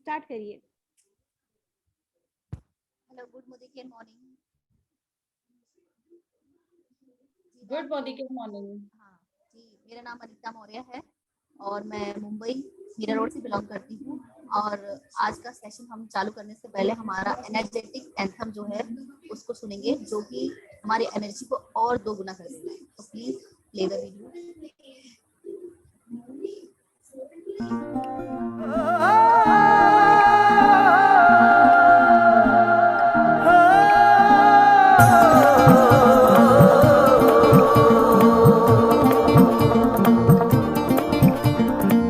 Start करिए। Hello, good morning. Good morning. हाँ जी, मेरा नाम अनीता मौर्य है और मैं मुंबई मीरा रोड से बिलोंग करती हूँ। और आज का सेशन हम चालू करने से पहले हमारा एनर्जेटिक एंथम जो है उसको सुनेंगे, जो कि हमारी एनर्जी को और दोगुना कर देगा। तो प्लीज प्ले द वीडियो।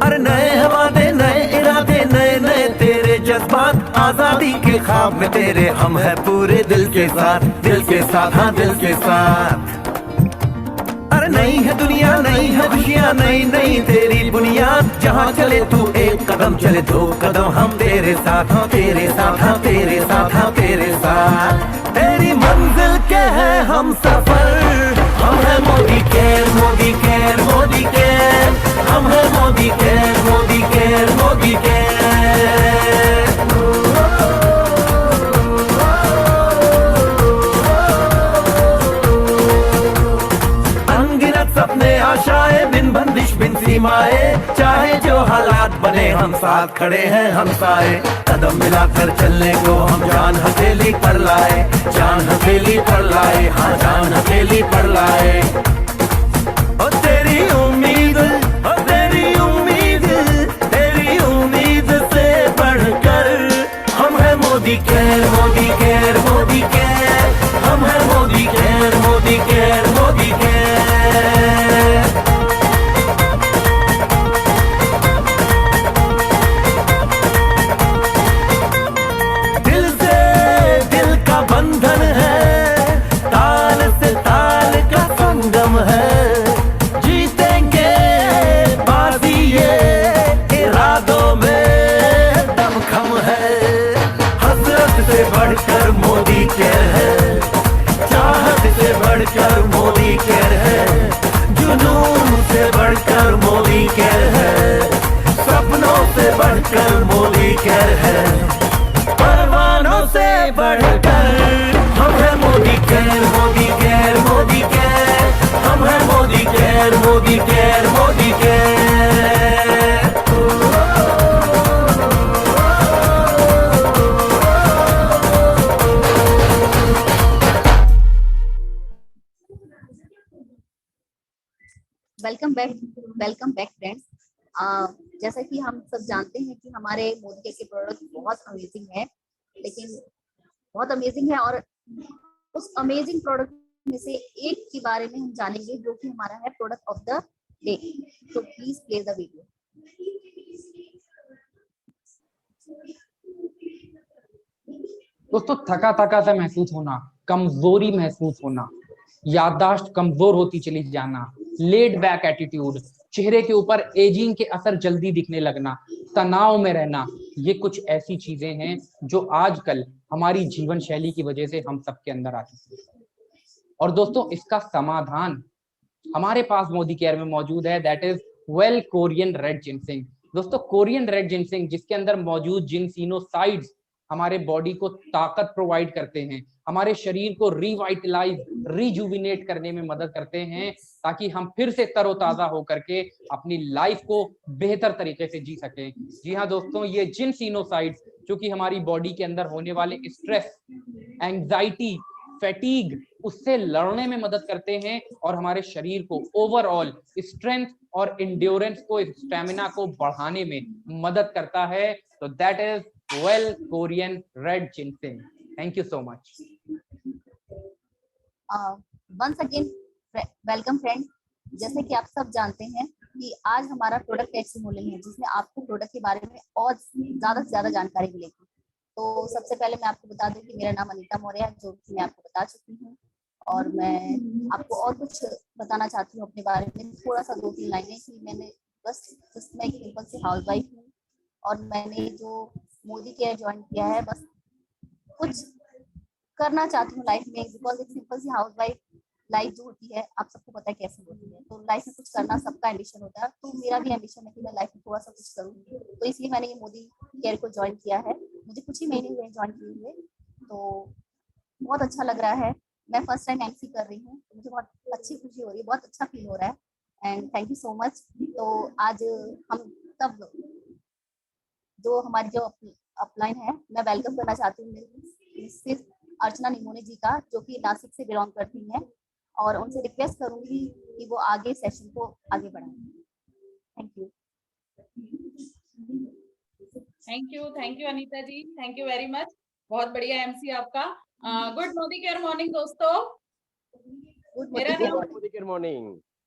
अरे नए हवाले, नए इरादे, नए नए तेरे जज्बात, आजादी के ख्वाब में तेरे हम है पूरे दिल के साथ, दिल के साथ, हाँ दिल के साथ। अरे नई है दुनिया, नई है खुशियाँ, नई नई तेरी बुनियाद, जहाँ चले तू एक कदम चले दो कदम हम तेरे साथ, हाँ तेरे साथ, हाँ तेरे साथ, हाँ तेरे साथ। तेरी मंजिल के है हम सफर, हम है Modi care, Modi care, Modi care, हम है Modi care, Modi care, Modi care. अनगिनत सपने आशाएं, बिन बंदिश बिन सीमाएं, चाहे जो हालात बने हम साथ खड़े हैं हम साए। कदम मिलाकर चलने को हम जान हथेली पर लाए, जान हथेली पर लाए, हाँ जान हथेली पर लाए। ओ तेरी उम्मीद, ओ तेरी उम्मीद, तेरी उम्मीद से बढ़कर हम है Modi care, Modi care, Modi care, हम है Modi care, Modi care, Modi care. दिल से दिल का बंधन है, ताल से ताल का संगम है, जीतेंगे बाजी ये इरादों में दमखम है। हसरत से बढ़कर मोदी केयर है, चाहत से बढ़कर मोदी केयर है, जुनून से बढ़कर मोदी केयर है, सपनों से बढ़कर मोदी केयर है, परवानों से बढ़कर हम है Modi care, Modi care, Modi care, हम है Modi care, Modi care, Modi care. Welcome back friends. जैसा कि हम सब जानते हैं कि हमारे मोदी के प्रोडक्ट बहुत अमेजिंग है, लेकिन बहुत अमेजिंग है, और उस अमेजिंग प्रोडक्ट में से एक के बारे में हम जानेंगे, जो कि हमारा है प्रोडक्ट ऑफ द डे। तो प्लीज प्ले द वीडियो। दोस्तों, थका थका सा महसूस होना, कमजोरी महसूस होना, याददाश्त कमजोर होती चली जाना, लेड बैक एटीट्यूड, चेहरे के ऊपर एजिंग के असर जल्दी दिखने लगना, तनाव में रहना, ये कुछ ऐसी चीजें हैं जो आजकल हमारी जीवन शैली की वजह से हम सबके अंदर आ चुकी है। और दोस्तों, इसका समाधान हमारे पास मोदी केयर में मौजूद है, that is well Korean red ginseng. दोस्तों, कोरियन रेड जिनसिंग जिसके अंदर मौजूद जिनसिनोसाइड्स हमारे बॉडी को ताकत प्रोवाइड करते हैं, हमारे शरीर को रिवाइटलाइज रिजुविनेट करने में मदद करते हैं, ताकि हम फिर से तरोताजा होकर के अपनी लाइफ को बेहतर तरीके से जी सकें। जी हाँ दोस्तों, ये जिनसिनोसाइड्स जो कि हमारी बॉडी के अंदर होने वाले स्ट्रेस, एंजाइटी, फैटीग, उससे लड़ने में मदद करते हैं और हमारे शरीर को ओवरऑल स्ट्रेंथ और इंड्योरेंस को, स्टेमिना को बढ़ाने में मदद करता है। तो that is well Korean red ginseng. Thank you so much. Once again welcome friends. जैसे कि आप सब जानते हैं कि आज हमारा प्रोडक्ट टेस्टिमोनियल है, जिसमें आपको प्रोडक्ट के बारे में और ज्यादा से ज्यादा जानकारी मिलेगी। तो सबसे पहले मैं आपको बता दूं कि मेरा नाम अनीता मौर्य है, जो कि मैं आपको बता चुकी हूँ, और मैं आपको और कुछ बताना चाहती हूँ अपने बारे में, थोड़ा सा 2-3 लाइनें कि मैंने बस मैं एक सिंपल सी हाउस वाइफ हूँ, और मैंने जो मोदी केयर ज्वाइन किया है, बस कुछ करना चाहती हूँ लाइफ में, बिकॉज एक सिंपल सी हाउस वाइफ लाइफ जो होती है आप सबको पता है कैसे होती है, तो लाइफ में कुछ करना सबका एम्बिशन होता है। तो मेरा भी एम्बिशन है कि मैं लाइफ में थोड़ा सा कुछ करूँ, तो इसलिए मैंने ये मोदी केयर को ज्वाइन किया है। मुझे कुछ ही महीने हुए ज्वाइन किए हुए, तो बहुत अच्छा लग रहा है। मैं फर्स्ट टाइम एमसी कर रही हूँ, तो मुझे बहुत अच्छी खुशी हो रही है, बहुत अच्छा फील हो रहा है and thank you so much. तो आज हम सब जो हमारी जो अपलाइन है, मैं वेलकम करना चाहती हूँ सिर्फ अर्चना निमोने जी का, जो कि नासिक से बिलोंग करती हैं, और उनसे रिक्वेस्ट करूंगी कि वो आगे सेशन को आगे बढ़ाएं। Thank you. Thank you Anita ji, thank you very much. बहुत बढ़िया एमसी आपका। गुड मॉर्निंग दोस्तों।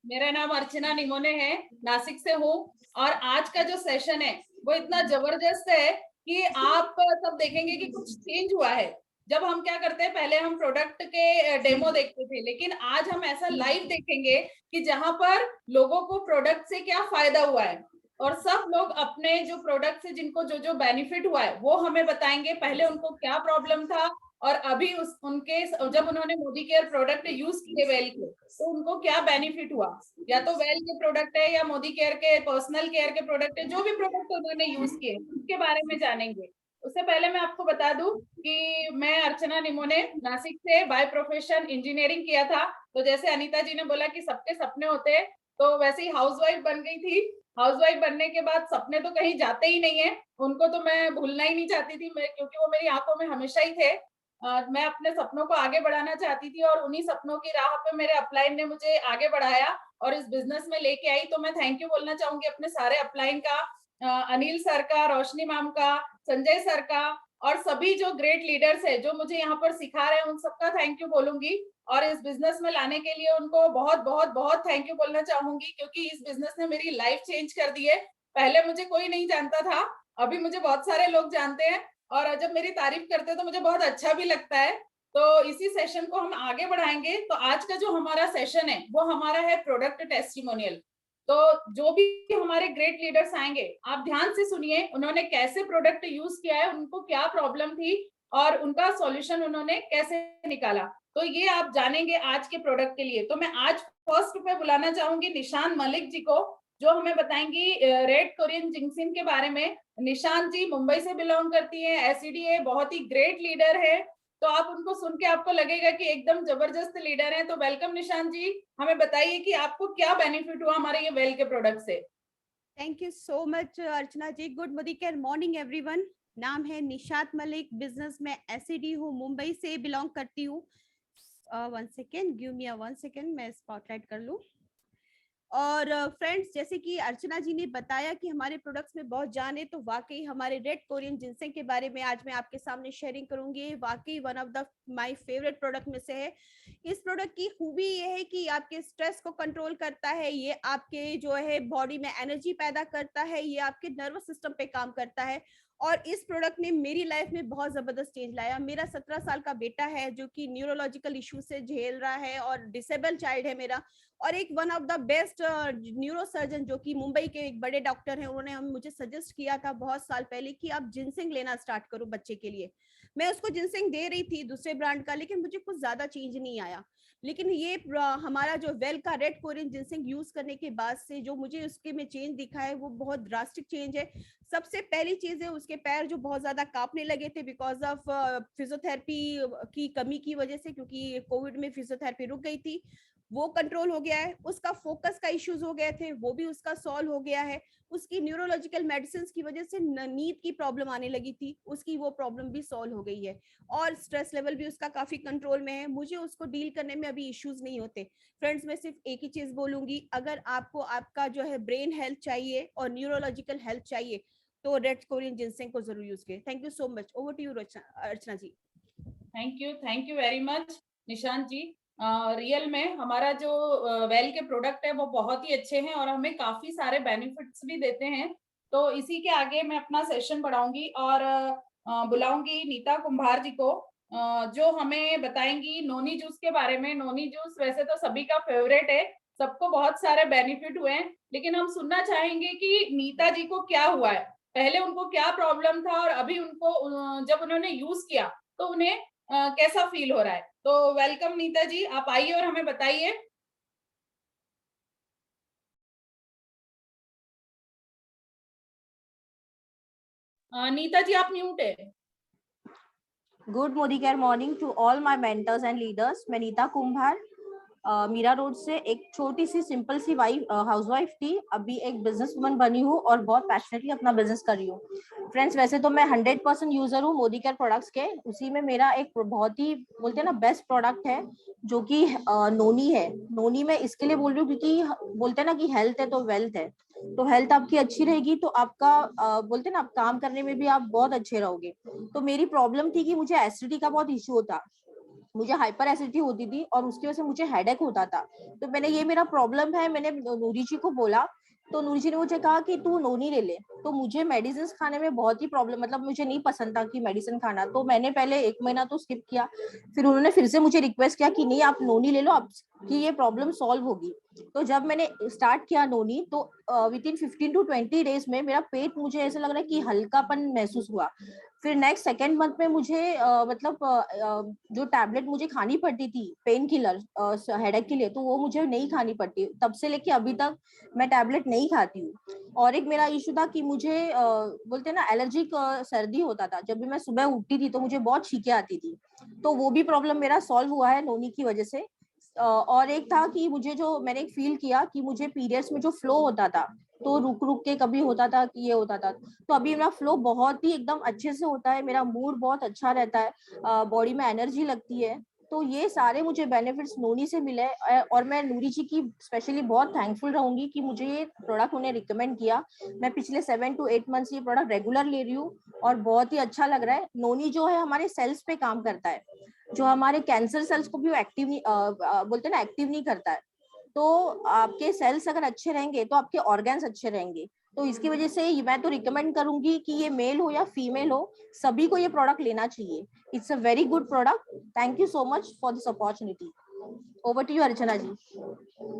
मेरा नाम अर्चना निमोने है, नासिक से हूँ, और आज का जो सेशन है वो इतना जबरदस्त है कि आप सब देखेंगे कि कुछ चेंज हुआ है। जब हम क्या करते हैं, पहले हम प्रोडक्ट के डेमो देखते थे, लेकिन आज हम ऐसा लाइव देखेंगे कि जहां पर लोगों को प्रोडक्ट से क्या फायदा हुआ है, और सब लोग अपने जो प्रोडक्ट से जिनको जो जो बेनिफिट हुआ है वो हमें बताएंगे। पहले उनको क्या प्रॉब्लम था और अभी उनके जब उन्होंने मोदी केयर प्रोडक्ट यूज किए वेल के, तो उनको क्या बेनिफिट हुआ। या तो वेल के प्रोडक्ट है या मोदी केयर के पर्सनल केयर के प्रोडक्ट है, जो भी प्रोडक्ट उन्होंने यूज किए उसके बारे में जानेंगे। उससे पहले मैं आपको बता दूं कि मैं अर्चना निमोने नासिक से बाय प्रोफेशन इंजीनियरिंग किया था। तो जैसे अनीता जी ने बोला कि सबके सपने होते हैं, तो वैसे ही हाउसवाइफ बन गई थी। हाउसवाइफ बनने के बाद सपने तो कहीं जाते ही नहीं है, उनको तो मैं भूलना ही नहीं चाहती थी, क्योंकि वो मेरी आंखों में हमेशा ही थे। मैं अपने सपनों को आगे बढ़ाना चाहती थी, और उन्हीं सपनों की राह पे मेरे अपलाइन ने मुझे आगे बढ़ाया और इस बिजनेस में लेके आई। तो मैं थैंक यू बोलना चाहूंगी अपने सारे अपलाइन का, अनिल सर का, रोशनी मैम का, संजय सर का, और सभी जो ग्रेट लीडर्स है जो मुझे यहाँ पर सिखा रहे हैं, उन सबका थैंक यू बोलूंगी। और इस बिजनेस में लाने के लिए उनको बहुत बहुत बहुत थैंक यू बोलना चाहूंगी, क्योंकि इस बिजनेस ने मेरी लाइफ चेंज कर दी है। पहले मुझे कोई नहीं जानता था, अभी मुझे बहुत सारे लोग जानते हैं, और जब मेरी तारीफ करते हैं तो मुझे बहुत अच्छा भी लगता है। तो इसी सेशन को हम आगे बढ़ाएंगे। तो आज का जो हमारा सेशन है वो हमारा है प्रोडक्ट टेस्टिमोनियल। तो जो भी हमारे ग्रेट लीडर्स आएंगे, आप ध्यान से सुनिए, उन्होंने कैसे प्रोडक्ट यूज किया है, उनको क्या प्रॉब्लम थी और उनका सॉल्यूशन उन्होंने कैसे निकाला, तो ये आप जानेंगे आज के प्रोडक्ट के लिए। तो मैं आज फर्स्ट पे बुलाना चाहूंगी निशान मलिक जी को, जो हमें बताएंगी रेड कोरियन जिंक्सिन के बारे में। निशान जी मुंबई से बिलोंग करती है, एसईडीए बहुत ही ग्रेट लीडर है। तो आप उनको सुन के आपको लगेगा कि एकदम जबरदस्त लीडर है। तो वेलकम निशान जी, हमें बताइए कि आपको क्या बेनिफिट हुआ हमारे ये वेल के प्रोडक्ट से। Thank you so much Archana ji. Good morning everyone. नाम है निशात मलिक, बिजनेस में एसईडी हूँ, मुंबई से बिलोंग करती हूँ। 1 सेकेंड, गिव मी 1 सेकेंड, मैं स्पॉटलाइट कर लूँ। और फ्रेंड्स, जैसे कि अर्चना जी ने बताया कि हमारे प्रोडक्ट्स में बहुत जान है, तो वाकई हमारे रेड कोरियन जिनसेंग के बारे में आज मैं आपके सामने शेयरिंग करूंगी। वाकई one of the my favourite product में से है। इस प्रोडक्ट की खूबी ये है कि आपके स्ट्रेस को कंट्रोल करता है, ये आपके जो है बॉडी में एनर्जी पैदा करता है, ये आपके नर्वस सिस्टम पे काम करता है। और इस प्रोडक्ट ने मेरी लाइफ में बहुत जबरदस्त चेंज लाया। मेरा 17 साल का बेटा है जो कि न्यूरोलॉजिकल इशू से झेल रहा है और डिसेबल चाइल्ड है मेरा। और एक one of the best neuro surgeon जो कि मुंबई के एक बड़े डॉक्टर हैं, उन्होंने मुझे सजेस्ट किया था बहुत साल पहले कि आप जिनसेंग लेना स्टार्ट करो बच्चे के लिए। मैं उसको जिनसेंग दे रही थी दूसरे ब्रांड का, लेकिन मुझे कुछ ज्यादा चेंज नहीं आया। लेकिन ये हमारा जो वेल का रेड कोरियन जिनसेंग यूज करने के बाद से जो मुझे उसके में चेंज दिखा है वो बहुत ड्रास्टिक चेंज है। सबसे पहली चीज है, उसके पैर जो बहुत ज्यादा कांपने लगे थे बिकॉज ऑफ फिजियोथेरेपी की कमी की वजह से, क्योंकि कोविड में फिजियोथेरेपी रुक गई थी, वो कंट्रोल हो गया है। उसका फोकस का इश्यूज हो गए थे, वो भी उसका सॉल्व हो गया है। उसकी न्यूरोलॉजिकल मेडिसिन की वजह से नींद की प्रॉब्लम आने लगी थी, उसकी वो प्रॉब्लम भी सॉल्व हो गई है। और स्ट्रेस लेवल भी उसका काफी कंट्रोल में है, मुझे उसको डील करने में अभी इश्यूज नहीं होते। फ्रेंड्स, मैं सिर्फ एक ही चीज बोलूंगी, अगर आपको आपका जो है ब्रेन हेल्थ चाहिए और न्यूरोलॉजिकल हेल्थ चाहिए तो रेड कोरियन जिनसेंग को जरूर यूज करें। Thank you so much. Over to you Archana ji. Thank you very much Nishant ji. Real में हमारा जो वेल के प्रोडक्ट है वो बहुत ही अच्छे हैं और हमें काफी सारे बेनिफिट्स भी देते हैं। तो इसी के आगे मैं अपना सेशन बढ़ाऊंगी और बुलाऊंगी नीता कुंभार जी को, जो हमें बताएंगी नोनी जूस के बारे में। नोनी जूस वैसे तो सभी का फेवरेट है, सबको बहुत सारे बेनिफिट हुए हैं, लेकिन हम सुनना चाहेंगे कि नीता जी को क्या हुआ है, पहले उनको क्या प्रॉब्लम था और अभी उनको जब उन्होंने यूज किया तो उन्हें कैसा फील हो रहा है। तो वेलकम नीता जी, आप आइए और हमें बताइए। नीता जी आप म्यूट है। Good Modi care morning to all my mentors and leaders. मैं नीता कुंभार मीरा रोड से एक छोटी सी सिंपल सी हाउसवाइफ थी, अभी एक बिजनेस वुमन बनी हूँ और बहुत पैशनेटली अपना बिजनेस कर रही हूँ। फ्रेंड्स, वैसे तो मैं 100% यूजर हूँ मोदी केयर प्रोडक्ट्स के। उसी में मेरा एक बहुत ही बोलते हैं ना बेस्ट प्रोडक्ट है जो कि नोनी है। नोनी मैं इसके लिए बोल रही हूँ क्योंकि बोलते हैं ना कि हेल्थ है तो वेल्थ है। तो हेल्थ आपकी अच्छी रहेगी तो आपका बोलते हैं ना आप काम करने में भी आप बहुत अच्छे रहोगे। तो मेरी प्रॉब्लम थी कि मुझे एसिडिटी का बहुत इश्यू होता, मुझे हाइपर एसिडिटी होती थी और उसकी वजह से मुझे हेडेक होता था। तो मैंने ये मेरा प्रॉब्लम है, मैंने नूरी जी को बोला तो नूरी जी ने मुझे कहा कि तू नोनी ले ले। तो मुझे मेडिसिन खाने में बहुत ही प्रॉब्लम, मतलब मुझे नहीं पसंद था कि मेडिसिन खाना, तो मैंने पहले 1 महीना तो स्किप किया। फिर उन्होंने फिर से मुझे रिक्वेस्ट किया कि नहीं आप नोनी ले लो, आपकी ये प्रॉब्लम सॉल्व होगी। तो जब मैंने स्टार्ट किया नोनी तो विद इन 15 to 20 डेज में मेरा पेट मुझे ऐसा लग रहा है कि हल्कापन महसूस हुआ। फिर नेक्स्ट सेकेंड मंथ में मुझे जो टैबलेट मुझे खानी पड़ती थी पेन किलर हेडेक के लिए, तो वो मुझे नहीं खानी पड़ती। तब से लेके अभी तक मैं टैबलेट नहीं खाती हूँ। और एक मेरा इशू था कि मुझे बोलते हैं ना एलर्जिक सर्दी होता था, जब भी मैं सुबह उठती थी तो मुझे बहुत छींकें आती थी। तो वो भी प्रॉब्लम मेरा सॉल्व हुआ है नोनी की वजह से। और एक था कि मुझे जो मैंने एक फील किया कि मुझे पीरियड्स में जो फ्लो होता था तो रुक रुक के कभी होता था कि ये होता था, तो अभी मेरा फ्लो बहुत ही एकदम अच्छे से होता है, मेरा मूड बहुत अच्छा रहता है, बॉडी में एनर्जी लगती है। तो ये सारे मुझे बेनिफिट्स नोनी से मिले और मैं नूरी जी की स्पेशली बहुत थैंकफुल रहूंगी कि मुझे ये प्रोडक्ट उन्हें रिकमेंड किया। मैं पिछले 7 to 8 मंथ्स ये प्रोडक्ट रेगुलर ले रही हूँ और बहुत ही अच्छा लग रहा है। नोनी जो है हमारे सेल्स पे काम करता है, जो हमारे कैंसर सेल्स को भी वो एक्टिव नहीं बोलते हैं ना एक्टिव नहीं करता है। तो आपके सेल्स अगर अच्छे रहेंगे तो आपके ऑर्गन्स अच्छे रहेंगे। तो इसकी वजह से मैं तो रिकमेंड करूंगी कि ये मेल हो या फीमेल हो, सभी को ये प्रोडक्ट लेना चाहिए। It's a very good product. Thank you so much for this opportunity. Over to you Archana ji.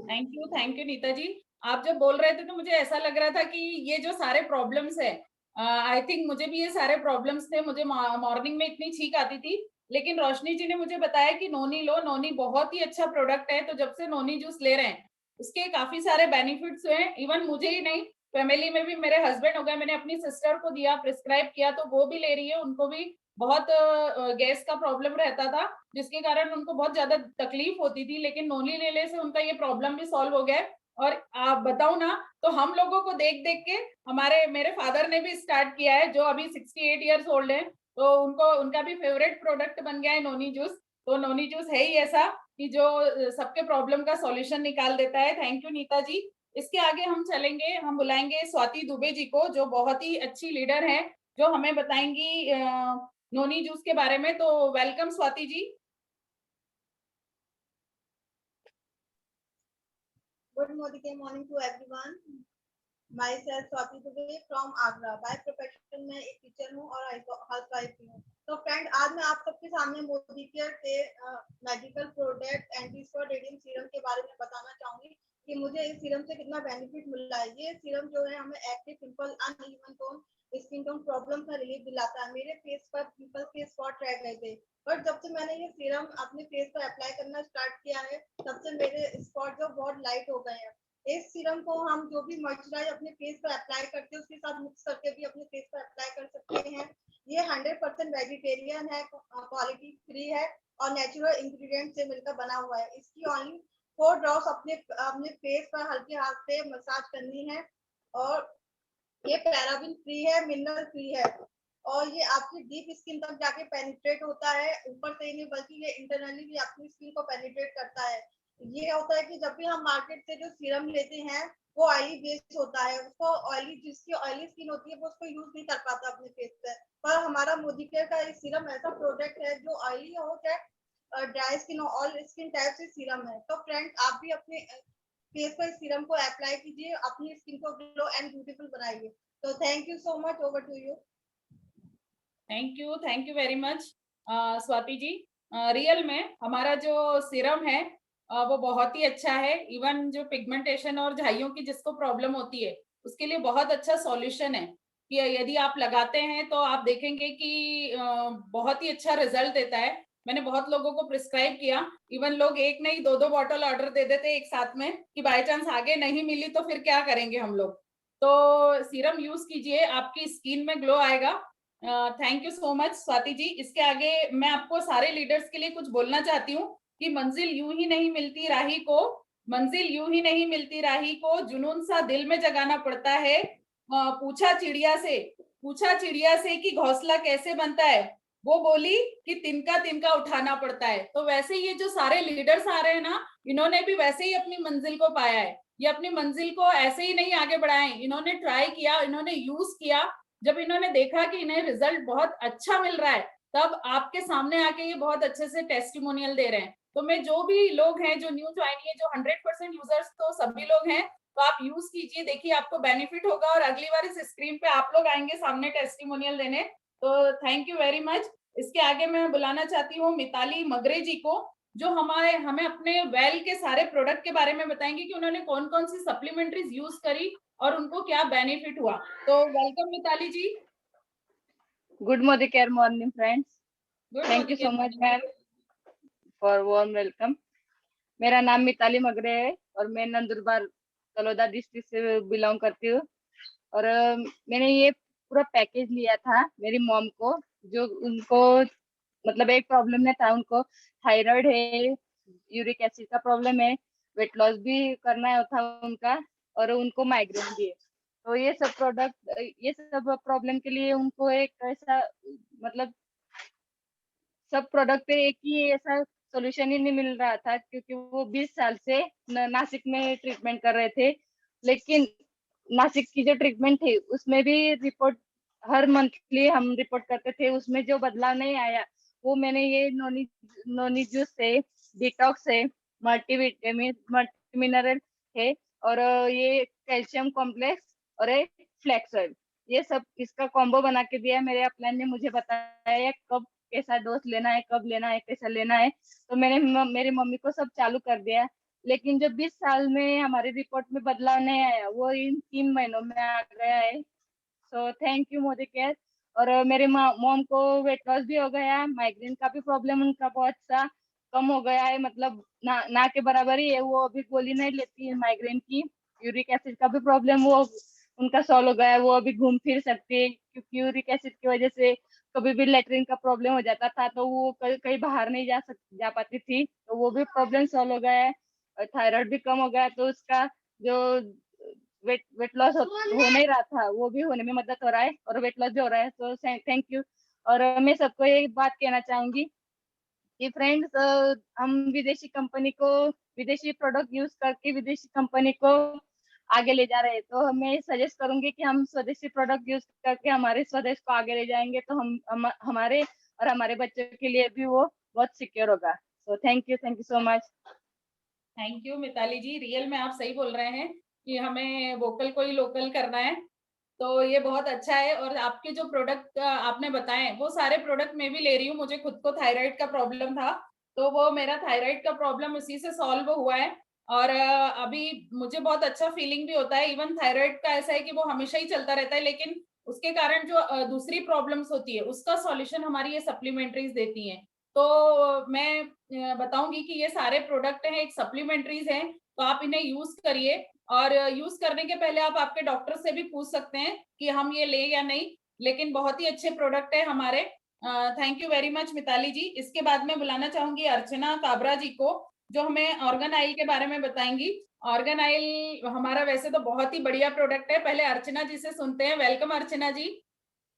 Thank you Nita ji. आप जब बोल रहे थे तो मुझे ऐसा लग रहा था कि ये जो सारे प्रॉब्लम्स है, आई थिंक मुझे भी ये सारे प्रॉब्लम्स थे। मुझे मॉर्निंग में इतनी छींक आती थी, लेकिन रोशनी जी ने मुझे बताया कि नोनी लो, नोनी बहुत ही अच्छा प्रोडक्ट है। तो जब से नोनी जूस ले रहे हैं उसके काफी सारे बेनिफिट्स हुए। इवन मुझे ही नहीं, फैमिली में भी मेरे हस्बैंड हो गए, मैंने अपनी सिस्टर को दिया, प्रिस्क्राइब किया, तो वो भी ले रही है। उनको भी बहुत गैस का प्रॉब्लम रहता था जिसके कारण उनको बहुत ज्यादा तकलीफ होती थी, लेकिन नोनी लेने से उनका ये प्रॉब्लम भी सॉल्व हो गया है। और आप बताओ ना, तो हम लोगों को देख देख के मेरे फादर ने भी स्टार्ट किया है, जो अभी 68 ईयर्स ओल्ड है। तो उनका भी फेवरेट प्रोडक्ट बन गया है नोनी जूस। तो नोनी जूस है ही ऐसा कि जो सबके प्रॉब्लम का सॉल्यूशन निकाल देता है। थैंक यू नीता जी। इसके आगे हम चलेंगे, हम बुलाएंगे स्वाति दुबे जी को, जो बहुत ही अच्छी लीडर है, जो हमें बताएंगी नोनी जूस के बारे में। तो welcome Swati ji. Good morning to everyone. Myself Swati Dubey from Agra. By profession मैं एक टीचर हूँ और हाउसवाइफ भी हूँ। तो फ्रेंड, आज मैं आप सबके सामने मोदी केयर के medical product anti-spot radium serum के बारे में बताना चाहूंगी कि मुझे इस सीरम से कितना बेनिफिट मिल रहा है। ये सीरम जो है हमें active pimple uneven tone skin tone problem का रिलीफ दिलाता है। मेरे फेस पर पिंपल के स्पॉट रह गए थे, पर जब से मैंने ये सीरम अपने फेस पर अप्लाई करना स्टार्ट किया है तब से मेरे स्पॉट जो बहुत लाइट हो गए हैं। इस सीरम को हम जो भी मॉइस्चराइज अपने फेस पर अप्लाई करते हैं उसके साथ मिक्स करके भी अपने फेस पर अप्लाई कर सकते हैं। ये 100% वेजिटेरियन है, क्वालिटी फ्री है और नेचुरल इंग्रेडिएंट से मिलकर बना हुआ है। इसकी ओनली 4 ड्रॉप्स अपने फेस पर हल्के हाथ से मसाज करनी है और ये पैराबिन फ्री है, मिनरल फ्री है और ये आपकी डीप स्किन तक जाके पेनिट्रेट होता है। ऊपर से ही नहीं बल्कि ये इंटरनली भी अपनी स्किन को पेनिट्रेट करता है। ये होता है कि जब भी हम मार्केट से जो सीरम लेते हैं वो ऑयली बेस्ड होता है, उसको ऑयली जिसकी ऑयली स्किन होती है वो उसको यूज नहीं कर पाता अपने फेस पे। पर हमारा मोदी केयर का ये सीरम ऐसा प्रोडक्ट है जो ऑयली हो चाहे ड्राई स्किन हो, ऑल स्किन टाइप से सीरम है। तो फ्रेंड, आप भी अपने फेस पर सीरम को अप्लाई कीजिए, अपनी स्किन को ग्लो एंड ब्यूटीफुल बनाइए। तो thank you so much. Over to you. Thank you very much Swati ji. Real में हमारा जो सीरम है वो बहुत ही अच्छा है। इवन जो पिगमेंटेशन और झाइयों की जिसको प्रॉब्लम होती है उसके लिए बहुत अच्छा सॉल्यूशन है कि यदि आप लगाते हैं तो आप देखेंगे कि बहुत ही अच्छा रिजल्ट देता है। मैंने बहुत लोगों को प्रिस्क्राइब किया, इवन लोग एक नहीं 2-2 बॉटल ऑर्डर दे देते एक साथ में कि बाय चांस आगे नहीं मिली तो फिर क्या करेंगे हम लोग। तो सीरम यूज कीजिए, आपकी स्किन में ग्लो आएगा। Thank you so much Swati ji. इसके आगे मैं आपको सारे लीडर्स के लिए कुछ बोलना चाहती हूँ कि मंजिल यूं ही नहीं मिलती राही को, मंजिल यूं ही नहीं मिलती राही को, जुनून सा दिल में जगाना पड़ता है। पूछा चिड़िया से कि घोंसला कैसे बनता है, वो बोली कि तिनका उठाना पड़ता है। तो वैसे ये जो सारे लीडर्स आ रहे हैं ना, इन्होंने भी वैसे ही अपनी मंजिल को पाया है। ये अपनी मंजिल को ऐसे ही नहीं आगे बढ़ाए, इन्होंने ट्राई किया, इन्होंने यूज किया। जब इन्होंने देखा कि इन्हें रिजल्ट बहुत अच्छा मिल रहा है, तब आपके सामने आके ये बहुत अच्छे से टेस्टिमोनियल दे रहे हैं। तो मैं जो भी लोग हैं जो न्यू ज्वाइन किए, जो 100% यूजर्स तो सभी लोग हैं, तो आप यूज कीजिए, देखिए आपको बेनिफिट होगा। और अगली बार इस स्क्रीन पे आप लोग आएंगे सामने टेस्टिमोनियल देने। तो थैंक यू वेरी मच। इसके आगे मैं बुलाना चाहती हूँ मिताली मगरे जी को, जो हमें अपने वेल के सारे प्रोडक्ट के बारे में बताएंगे कि उन्होंने कौन कौन सी सप्लीमेंट्रीज यूज करी और उनको क्या बेनिफिट हुआ। तो welcome Mitali ji. Good Modicare morning, friends. Good Thank you morning. so much, ma'am, for warm welcome. मेरा नाम मिताली मगरे है और मैं नंदुरबार तलोदा डिस्ट्रिक्ट से बिलोंग करती हूँ। और मैंने ये पूरा पैकेज लिया था मेरी मॉम को, जो उनको मतलब एक प्रॉब्लम में था, उनको थायराइड है, यूरिक एसिड का प्रॉब्लम है, वेट लॉस भी करना था उनका, और उनको माइग्रेन भी है। तो ये सब प्रॉब्लम के लिए उनको एक ऐसा मतलब सब प्रोडक्ट पे एक ही ऐसा सोल्यूशन ही नहीं मिल रहा था, क्योंकि वो 20 साल से नासिक में ट्रीटमेंट कर रहे थे। लेकिन नासिक की जो ट्रीटमेंट थी उसमें भी रिपोर्ट हर मंथली हम रिपोर्ट करते थे, उसमें जो बदलाव नहीं आया, वो मैंने ये नोनी जूस से, डिटॉक्स है, मल्टीविटामिन मल्टी मिनरल है, और ये कैल्शियम कॉम्प्लेक्स और एक फ्लेक्स ऑयल, ये सब इसका कॉम्बो बना के दिया मेरे अपलाइन ने। मुझे बताया कब कैसा डोज लेना है, कब लेना है, कैसा लेना है। तो मैंने मेरी मम्मी को सब चालू कर दिया। लेकिन जो 20 साल में हमारी रिपोर्ट में बदलाव नहीं आया, वो इन 3 महीनों में आ गया है। सो थैंक यू मोदी केयर। और मेरे मॉम को वेट लॉस भी हो गया, माइग्रेन का भी प्रॉब्लम उनका बहुत सा कम हो गया है, मतलब ना के बराबर ही है। वो अभी गोली नहीं लेती है माइग्रेन की। यूरिक एसिड का भी प्रॉब्लम वो उनका सॉल्व हो गया, वो अभी घूम फिर सकते हैं, क्योंकि यूरिक एसिड की वजह से कभी भी लेटरिन का प्रॉब्लम हो जाता था, तो वो कहीं बाहर नहीं जा पाती थी, तो वो भी प्रॉब्लम सॉल्व हो गया है। थायराइड भी कम हो गया, तो उसका जो वेट लॉस हो नहीं रहा था, वो भी होने में मदद हो रहा है, और वेट लॉस भी हो रहा है। तो थैंक यू। और मैं सबको एक बात कहना चाहूंगी कि फ्रेंड्स, हम विदेशी प्रोडक्ट यूज करके विदेशी कंपनी को आगे ले जा रहे हैं, तो मैं सजेस्ट करूंगी कि हम स्वदेशी प्रोडक्ट यूज करके हमारे स्वदेश को आगे ले जाएंगे, तो हमारे और हमारे बच्चों के लिए भी वो बहुत सिक्योर होगा। So thank you so much. Thank you Mitali ji. Real में आप सही बोल रहे हैं कि हमें वोकल को ही लोकल करना है, तो ये बहुत अच्छा है। और आपके जो प्रोडक्ट आपने बताए, वो सारे प्रोडक्ट मैं भी ले रही हूँ। मुझे खुद को थायराइड का प्रॉब्लम था, तो वो मेरा थायराइड का प्रॉब्लम उसी से सॉल्व हुआ है। और अभी मुझे बहुत अच्छा फीलिंग भी होता है। इवन थायराइड का ऐसा है कि वो हमेशा ही चलता रहता है, लेकिन उसके कारण जो दूसरी प्रॉब्लम्स होती है, उसका सॉल्यूशन हमारी ये सप्लीमेंट्रीज देती हैं। तो मैं बताऊंगी कि ये सारे प्रोडक्ट हैं, एक सप्लीमेंट्रीज हैं, तो आप इन्हें यूज करिए। और यूज करने के पहले आप आपके डॉक्टर से भी पूछ सकते हैं कि हम ये लें या नहीं, लेकिन बहुत ही अच्छे प्रोडक्ट है हमारे। Thank you very much Mitali ji. इसके बाद में बुलाना चाहूंगी अर्चना काबरा जी को, जो हमें ऑर्गन ऑयल के बारे में बताएंगी। ऑर्गन ऑयल हमारा वैसे तो बहुत ही बढ़िया प्रोडक्ट है। पहले अर्चना जी से सुनते हैं। Welcome Archana ji.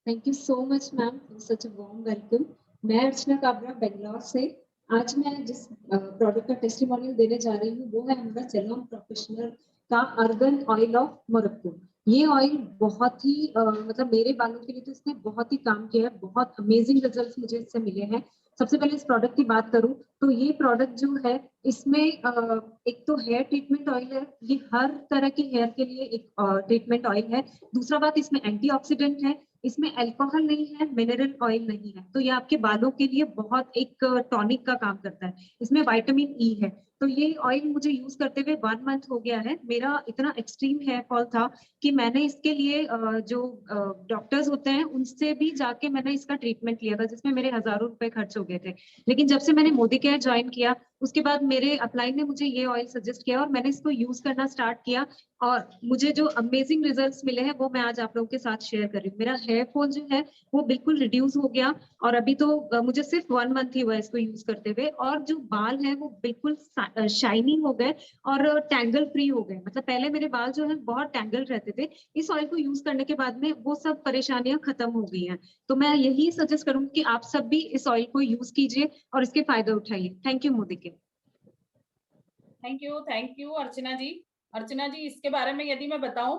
Thank you so much ma'am for such a warm welcome. मैं अर्चना काबरा बेंगलोर से। आज मैं जिस प्रोडक्ट का टेस्टिमोनियल देने जा रही हूँ, वो है हमारा सेलम प्रोफेशनल का आर्गन ऑयल ऑफ मोरक्को। ये ऑयल बहुत ही मतलब मेरे बालों के लिए तो इसने बहुत ही काम किया है। बहुत अमेजिंग रिजल्ट्स मुझे इससे मिले हैं। सबसे पहले इस प्रोडक्ट की बात करूं तो ये प्रोडक्ट जो है, इसमें एक तो हेयर ट्रीटमेंट ऑयल है। ये हर तरह के हेयर के लिए एक ट्रीटमेंट ऑयल है। दूसरा बात, इसमें एंटीऑक्सीडेंट है, इसमें अल्कोहल नहीं है, मिनरल ऑयल नहीं है, तो ये आपके बालों के लिए बहुत एक टॉनिक का काम करता है। इसमें विटामिन ई है, तो ये ऑयल मुझे यूज करते हुए 1 मंथ हो गया है। मेरा इतना एक्सट्रीम हेयर फॉल था कि मैंने इसके लिए जो डॉक्टर्स होते हैं उनसे भी जाके मैंने इसका ट्रीटमेंट लिया था, जिसमें मेरे हजारों रुपए खर्च हो गए थे। लेकिन जब से मैंने मोदी केयर ज्वाइन किया, उसके बाद मेरे अपलाइन ने मुझे ये ऑयल सजेस्ट किया और मैंने इसको यूज करना स्टार्ट किया, और मुझे जो अमेजिंग रिजल्ट्स मिले हैं वो मैं आज आप लोगों के साथ शेयर कर रही हूँ। मेरा हेयर फॉल जो है वो बिल्कुल रिड्यूस हो गया, और अभी तो मुझे सिर्फ 1 मंथ ही हुआ है इसको यूज करते हुए, और जो बाल है वो बिल्कुल शाइनिंग हो गए और टैंगल फ्री हो गए। मतलब पहले मेरे बाल जो है बहुत टैंगल रहते थे, इस ऑयल को यूज करने के बाद में वो सब परेशानियां खत्म हो गई हैं। तो मैं यही सजेस्ट करूंगी कि आप सब भी इस ऑयल को यूज कीजिए और इसके फायदे उठाइए। थैंक यू मोदी के। थैंक यू अर्चना जी। अर्चना जी, इसके बारे में यदि मैं बताऊं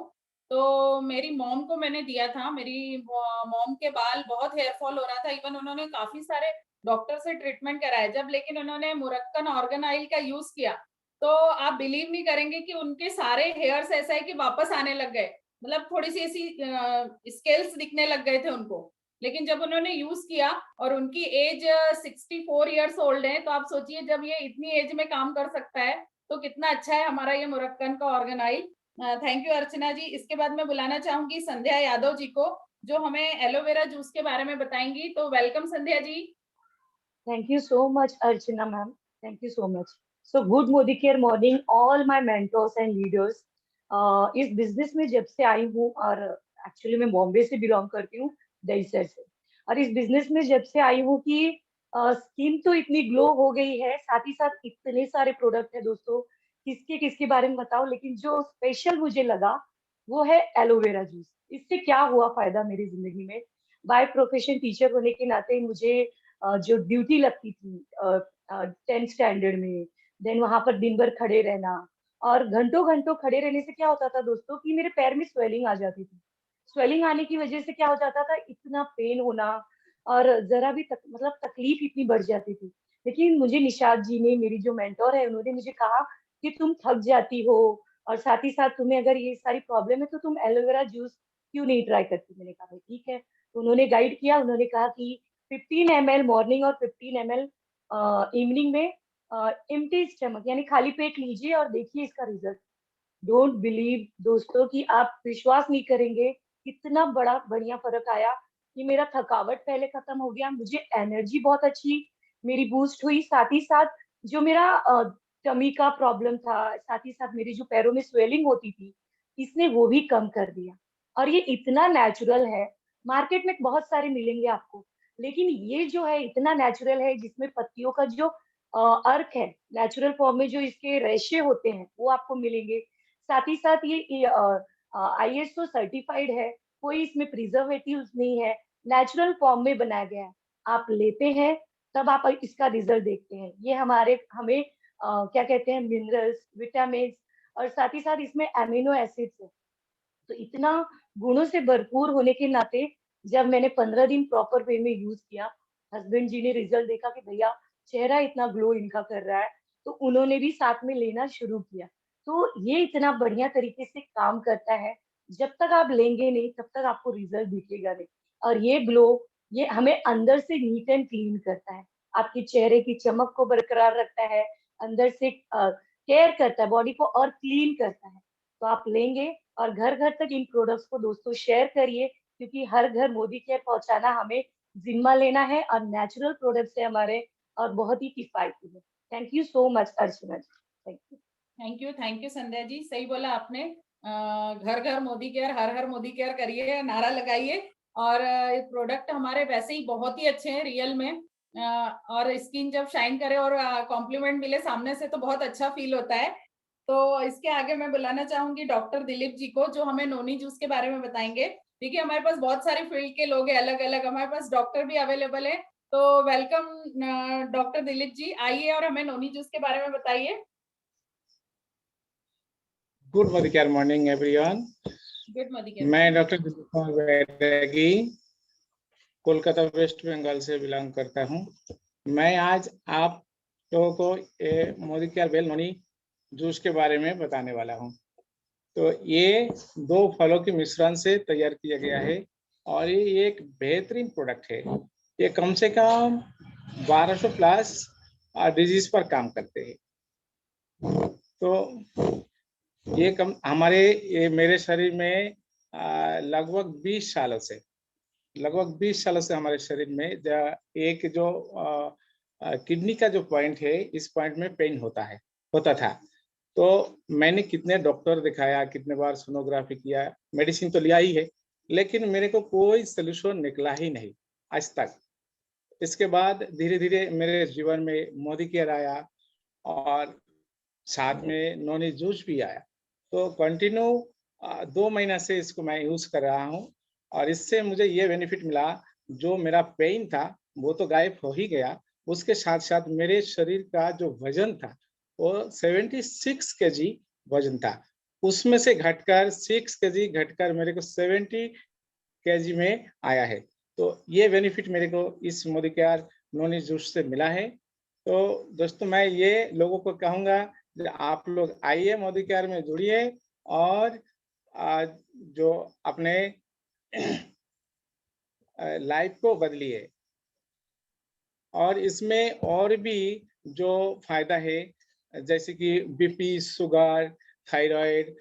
तो मेरी मॉम को मैंने दिया था। मेरी मॉम के बाल बहुत हेयर फॉल हो रहा था, इवन उन्होंने काफी सारे डॉक्टर से ट्रीटमेंट कराया जब, लेकिन उन्होंने मुरक्कन ऑर्गन ऑयल का यूज किया तो आप बिलीव नहीं करेंगे कि उनके सारे हेयर्स ऐसा है कि वापस आने लग गए। मतलब थोड़ी सी ऐसी स्केल्स दिखने लग गए थे उनको। लेकिन जब उन्होंने यूज किया, और उनकी एज 64 ईयर्स ओल्ड है, तो आप सोचिए जब ये इतनी एज में काम कर सकता है तो कितना अच्छा है हमारा ये मुरक्कन का organ oil. Thank you Archana जी। इसके बाद मैं बुलाना चाहूंगी संध्या यादव जी को, जो हमें एलोवेरा जूस के बारे में बताएंगी। तो welcome Sandhya ji. Thank you so much, Archana ma'am. Thank you so much. So good Modi Care morning, all my mentors and leaders. इस बिजनेस में जब से आई हूँ, और एक्चुअली मैं बॉम्बे से बिलोंग करती हूँ, दहीसर से, और इस बिजनेस में जब से आई हूँ कि स्किन तो इतनी ग्लो हो गई है, साथ ही साथ इतने सारे प्रोडक्ट है दोस्तों, किसके किसके बारे में बताओ, लेकिन जो स्पेशल मुझे लगा वो है एलोवेरा जूस। इससे क्या हुआ फायदा मेरी जिंदगी में। बाय प्रोफेशन टीचर होने के नाते मुझे जो ड्यूटी लगती थी 10th स्टैंडर्ड में, देन वहां पर दिन भर खड़े रहना, और घंटों घंटों खड़े रहने से क्या होता था दोस्तों कि मेरे पैर में स्वेलिंग आ जाती थी। स्वेलिंग आने की वजह से क्या हो जाता था, इतना पेन होना, और जरा भी मतलब तकलीफ इतनी बढ़ जाती थी। लेकिन मुझे निशात जी ने, मेरी जो मेंटोर है, उन्होंने मुझे कहा कि तुम थक जाती हो और साथ ही साथ तुम्हें अगर ये सारी प्रॉब्लम है तो तुम एलोवेरा जूस क्यों नहीं ट्राई करती। मैंने कहा भाई ठीक है। तो उन्होंने गाइड किया, उन्होंने कहा कि 15 ml मॉर्निंग और 15 ml इवनिंग में एम्प्टी स्टमक यानी खाली पेट लीजिए और देखिए इसका रिजल्ट। डोंट बिलीव दोस्तों कि आप विश्वास नहीं करेंगे कितना बड़ा बढ़िया फर्क आया कि मेरा थकावट पहले खत्म हो गया, मुझे एनर्जी बहुत अच्छी मेरी बूस्ट हुई, साथ ही साथ जो मेरा टमी का प्रॉब्लम था, साथ ही साथ मेरी जो पैरों में स्वेलिंग होती थी, इसने वो भी कम कर दिया। और ये इतना नेचुरल है, मार्केट में बहुत सारे मिलेंगे आपको, लेकिन ये जो है इतना नेचुरल है, जिसमें पत्तियों का जो अर्क है, नेचुरल फॉर्म में जो इसके रेशे होते हैं वो आपको मिलेंगे। साथ ही साथ ये ISO सर्टिफाइड है, कोई इसमें प्रिजर्वेटिव नहीं है, नेचुरल फॉर्म में बनाया गया है। आप लेते हैं तब आप इसका रिजल्ट देखते हैं। ये हमें क्या कहते हैं, मिनरल्स, विटामिन, और साथ ही साथ इसमें एमिनो एसिड्स है। तो इतना गुणों से भरपूर होने के नाते जब मैंने 15 दिन प्रॉपर वे में यूज किया, हस्बैंड जी ने रिजल्ट देखा कि भैया चेहरा इतना ग्लो इनका कर रहा है, तो उन्होंने भी साथ में लेना शुरू किया। तो ये इतना बढ़िया तरीके से काम करता है, जब तक आप लेंगे नहीं तब तक आपको रिजल्ट दिखेगा नहीं। और ये ग्लो, ये हमें अंदर से नीट एंड क्लीन करता है, आपके चेहरे की चमक को बरकरार रखता है, अंदर से केयर करता है, बॉडी को और क्लीन करता है। तो आप लेंगे और घर घर तक इन प्रोडक्ट्स को दोस्तों शेयर करिए, क्योंकि हर घर मोदी केयर पहुंचाना हमें जिम्मा लेना है, और नेचुरल प्रोडक्ट्स है हमारे और बहुत ही किफायती है। Thank you so much Archana ji. Thank you Sandhya ji. सही बोला आपने, घर घर मोदी केयर, हर हर मोदी केयर करिए, नारा लगाइए। और प्रोडक्ट हमारे वैसे ही बहुत ही अच्छे हैं रियल में, और स्किन जब शाइन करे और कॉम्प्लीमेंट मिले सामने से तो बहुत अच्छा फील होता है। तो इसके आगे मैं बुलाना चाहूंगी डॉक्टर दिलीप जी को, जो हमें नोनी जूस के बारे में बताएंगे। देखिए हमारे पास बहुत सारे फील्ड के लोग हैं, अलग अलग, हमारे पास डॉक्टर भी अवेलेबल है। तो वेलकम डॉक्टर दिलीप जी, आइए और हमें नोनी जूस के बारे में बताइए। Good Modi care morning everyone. Good Modi care. मैं डॉक्टर दिलीप कुमार बैरागी कोलकाता वेस्ट बंगाल से बिलोंग करता हूं। मैं आज आप लोगों को Modi care well noni juice के बारे में बताने वाला हूं। तो ये 2 फलों के मिश्रण से तैयार किया गया है और ये एक बेहतरीन प्रोडक्ट है। ये कम से कम 1200 प्लस डिजीज पर काम करते हैं। तो ये ये मेरे शरीर में लगभग 20 सालों से हमारे शरीर में एक जो किडनी का जो पॉइंट है, इस पॉइंट में पेन होता था। तो मैंने कितने डॉक्टर दिखाया, कितने बार सोनोग्राफी किया, मेडिसिन तो लिया ही है, लेकिन मेरे को कोई सोल्यूशन निकला ही नहीं आज तक। इसके बाद धीरे धीरे मेरे जीवन में मोदी केयर आया और साथ में नॉनी जूस भी आया। तो कंटिन्यू 2 महीना से इसको मैं यूज कर रहा हूँ और इससे मुझे ये बेनिफिट मिला, जो मेरा पेन था वो तो गायब हो ही गया, उसके साथ साथ मेरे शरीर का जो वजन था वो 76 केजी वजन था, उसमें से घटकर 6 केजी घटकर मेरे को 70 केजी में आया है। तो ये बेनिफिट मेरे को इस मोदी केयर नॉनी जूस से मिला है। तो दोस्तों मैं ये लोगों को कहूँगा, आप लोग आइए मोदी केयर में जुड़िए और जो अपने लाइफ को बदलिए। और इसमें और भी जो फायदा है, जैसे कि बीपी, शुगर, थायराइड,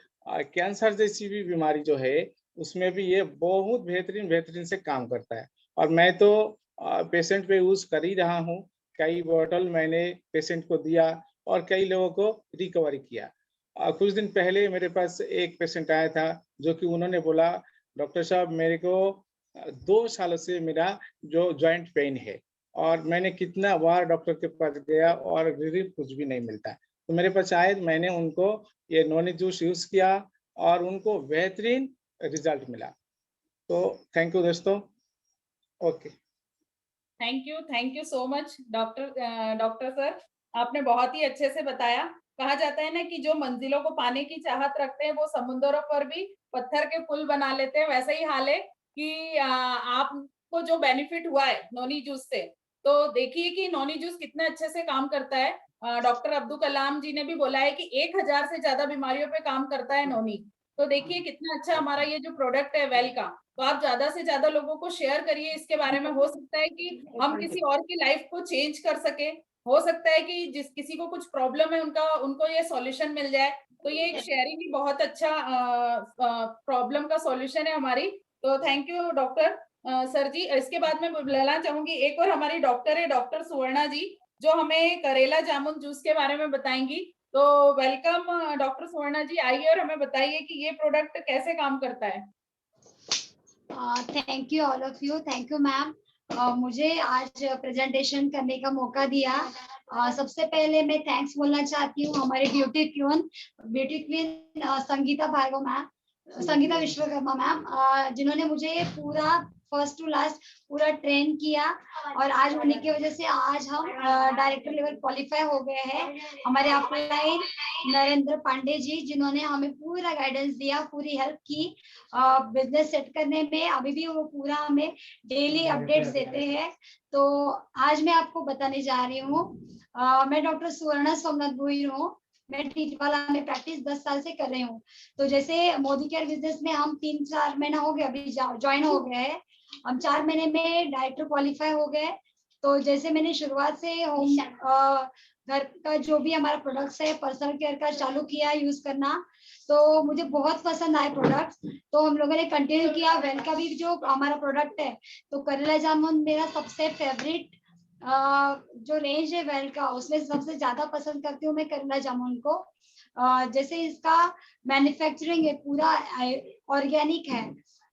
कैंसर जैसी भी बीमारी जो है, उसमें भी ये बहुत बेहतरीन से काम करता है। और मैं तो पेशेंट पे यूज कर ही रहा हूँ। कई बोतल मैंने पेशेंट को दिया और कई लोगों को रिकवरी किया। कुछ दिन पहले मेरे पास एक पेशेंट आया था, जो कि उन्होंने बोला, डॉक्टर साहब मेरे को 2 सालों से मेरा जो जॉइंट पेन है और मैंने कितना बार डॉक्टर के पास गया और रिलीफ कुछ भी नहीं मिलता। तो मेरे पास आए, मैंने उनको ये नॉनी जूस यूज किया और उनको बेहतरीन रिजल्ट मिला। तो थैंक यू दोस्तों। Okay, thank you so much doctor sir, आपने बहुत ही अच्छे से बताया। कहा जाता है ना कि जो मंजिलों को पाने की चाहत रखते हैं, वो समुद्रों पर भी पत्थर के पुल बना लेते हैं। वैसा ही हाल है कि आपको जो बेनिफिट हुआ है नॉनी जूस से, तो देखिए कि नॉनी जूस कितने अच्छे से काम करता है। डॉक्टर अब्दुल कलाम जी ने भी बोला है कि 1000 से ज्यादा बीमारियों पे काम करता है नॉनी। तो देखिए कितना अच्छा हमारा ये जो प्रोडक्ट है वेल का, तो आप ज्यादा से ज्यादा लोगों को शेयर करिए इसके बारे में। हो सकता है कि हम किसी और की लाइफ को चेंज कर सके, हो सकता है कि जिस किसी को कुछ प्रॉब्लम है उनको ये सॉल्यूशन मिल जाए। तो ये एक शेयरिंग ही बहुत अच्छा प्रॉब्लम का सॉल्यूशन है हमारी। तो थैंक यू डॉक्टर सर जी। इसके बाद में बुलाना चाहूंगी एक और हमारी डॉक्टर है, डॉक्टर सुवर्णा जी, जो हमें करेला जामुन जूस के बारे में बताएंगी। तो वेलकम डॉक्टर सुवर्णा जी, आइए और हमें बताइए कि ये प्रोडक्ट कैसे काम करता है। Thank you all of you, thank you ma'am, मुझे आज प्रेजेंटेशन करने का मौका दिया। सबसे पहले मैं थैंक्स बोलना चाहती हूँ हमारे beauty queen Sangeeta Bhargav ma'am, Sangeeta Vishwakarma ma'am, जिन्होंने मुझे पूरा फर्स्ट टू लास्ट पूरा ट्रेन किया और आज होने की वजह से आज हम डायरेक्टर लेवल क्वालिफाई हो गए हैं। हमारे अपलाइन नरेंद्र पांडे जी, जिन्होंने हमें पूरा गाइडेंस दिया, पूरी हेल्प की बिजनेस सेट करने में। अभी भी वो पूरा हमें डेली अपडेट्स देते हैं। तो आज मैं आपको बताने जा रही हूँ, मैं डॉक्टर सुवर्णा सोमनाथ गोहिल हूँ। मैं टीटवाला में प्रैक्टिस 10 साल से कर रही हूँ। तो जैसे मोदी केयर बिजनेस में हम 3-4 महीना हो गए अभी ज्वाइन हो गए हैं, हम 4 महीने में डायरेक्टर क्वालिफाई हो गए। तो जैसे मैंने शुरुआत से होम घर का जो भी हमारा प्रोडक्ट्स है पर्सनल केयर का चालू किया यूज करना, तो मुझे बहुत पसंद आए प्रोडक्ट्स। तो हम लोगों ने कंटिन्यू किया। वेल का भी जो हमारा प्रोडक्ट है, तो करेला जामुन मेरा सबसे फेवरेट जो रेंज है वेल का, उसमें सबसे ज्यादा पसंद करती हूँ मैं करेला जामुन को। जैसे इसका मैन्युफैक्चरिंग है पूरा ऑर्गेनिक है,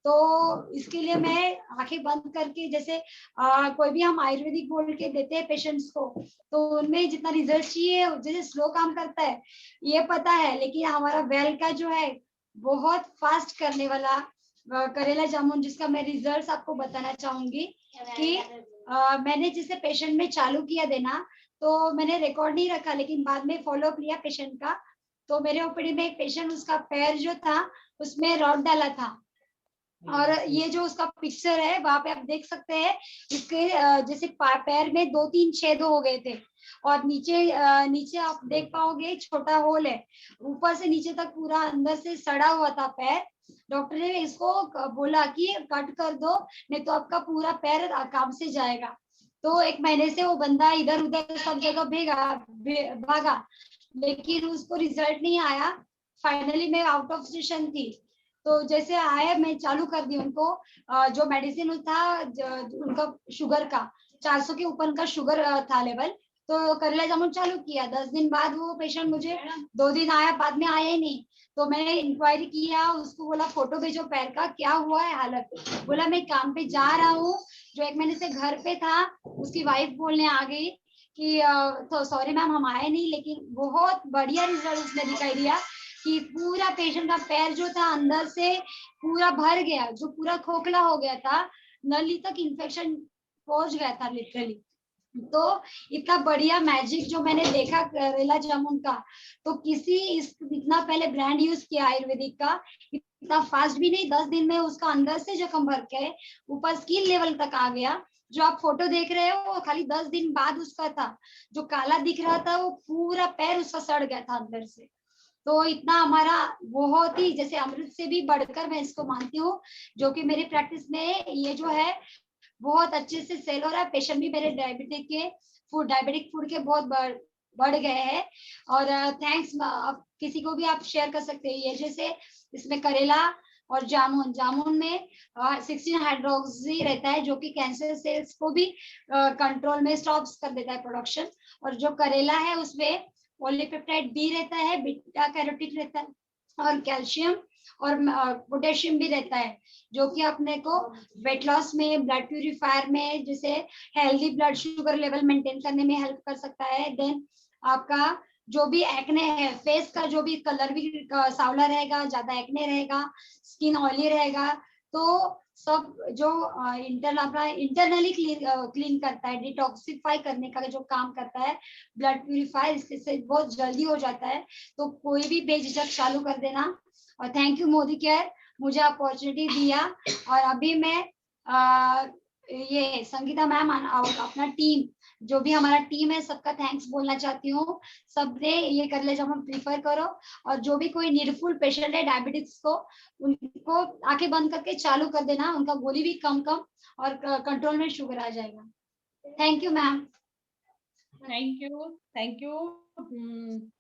तो इसके लिए मैं आंखें बंद करके, जैसे कोई भी हम आयुर्वेदिक बोल के देते हैं पेशेंट्स को, तो उनमें जितना रिजल्ट चाहिए, जैसे स्लो काम करता है ये पता है, लेकिन हमारा वेल का जो है बहुत फास्ट करने वाला करेला जामुन, जिसका मैं रिजल्ट्स आपको बताना चाहूंगी कि मैंने जिसे पेशेंट में चालू किया देना, तो मैंने रिकॉर्ड नहीं रखा, लेकिन बाद में फॉलोअप लिया पेशेंट का। तो मेरे ओपीडी में एक पेशेंट, उसका पैर जो था उसमें रॉड डाला था, और ये जो उसका पिक्चर है वहां पे आप देख सकते हैं, इसके जैसे पैर में 2-3 छेद हो गए थे, और नीचे आप देख पाओगे छोटा होल है, ऊपर से नीचे तक पूरा अंदर से सड़ा हुआ था पैर। डॉक्टर ने इसको बोला कि कट कर दो, नहीं तो आपका पूरा पैर काम से जाएगा। तो 1 महीने से वो बंदा इधर उधर सब जगह भागा, लेकिन उसको रिजल्ट नहीं आया। फाइनली मैं आउट ऑफ स्टेशन थी, तो जैसे आया मैं चालू कर दी उनको। जो मेडिसिन था उनका शुगर का 400 के ऊपर उनका शुगर था लेवल, तो करेला जामुन चालू किया। 10 दिन बाद वो पेशेंट मुझे 2 दिन आया, बाद में आया ही नहीं। तो मैंने इंक्वायरी किया, उसको बोला फोटो भेजो पैर का, क्या हुआ है हालत। बोला मैं काम पे जा रहा हूँ। जो 1 महीने से घर पे था उसकी वाइफ बोलने आ गई कि तो सॉरी मैम हम आए नहीं, लेकिन बहुत बढ़िया रिजल्ट उसने दिखाई दिया कि पूरा पेशेंट का पैर जो था अंदर से पूरा भर गया, जो पूरा खोखला हो गया था, नली तक इन्फेक्शन पहुंच गया था लिटरली। तो इतना बढ़िया मैजिक जो मैंने देखा करेला जामुन का, तो किसी इतना पहले ब्रांड यूज किया आयुर्वेदिक का, इतना फास्ट भी नहीं, 10 दिन में उसका अंदर से जख्म भर के ऊपर स्किन लेवल तक आ गया। जो आप फोटो देख रहे हो वो खाली 10 दिन बाद उसका था। जो काला दिख रहा था वो पूरा पैर उसका सड़ गया था अंदर से। तो इतना हमारा बहुत ही, जैसे अमृत से भी बढ़कर मैं इसको मानती हूँ, जो कि मेरी प्रैक्टिस में ये जो है बहुत अच्छे से सेल हो रहा है। पेशेंट भी मेरे डायबिटिक फूड के बहुत बढ़ गए हैं। और थैंक्स, किसी को भी आप शेयर कर सकते हैं। ये जैसे इसमें करेला और जामुन में 16 हाइड्रोक्सी रहता है, जो कि कैंसर सेल्स को भी कंट्रोल में स्टॉप्स कर देता है प्रोडक्शन। और जो करेला है उसमें पॉलीपेप्टाइड बी रहता है, बीटा कैरोटीन रहता है, और कैल्शियम और पोटेशियम भी रहता है, जो कि अपने को वेट लॉस में, ब्लड प्यूरिफायर में, जैसे healthy blood sugar level maintain करने में हेल्प कर सकता है। देन आपका जो भी एक्ने है, फेस का जो भी कलर भी सांवला रहेगा, ज्यादा एक्ने रहेगा, स्किन ऑयली रहेगा, तो सब जो इंटरनली क्लीन करता है, डिटॉक्सिफाई करने का जो काम करता है, ब्लड प्यूरिफायर, इससे बहुत जल्दी हो जाता है। तो कोई भी बेझिझक चालू कर देना। और थैंक यू मोदी केयर, मुझे अपॉर्चुनिटी दिया। और अभी मैं ये संगीता मैम और अपना टीम, जो भी हमारा टीम है, सबका थैंक्स बोलना चाहती हूँ। सबने ये करेला जामुन प्रीफर करो, और जो भी कोई नीडफुल पेशेंट है डायबिटिक्स को, उनको आंखें बंद करके चालू कर देना, उनका गोली भी कम और कंट्रोल में शुगर आ जाएगा। Thank you ma'am. Thank you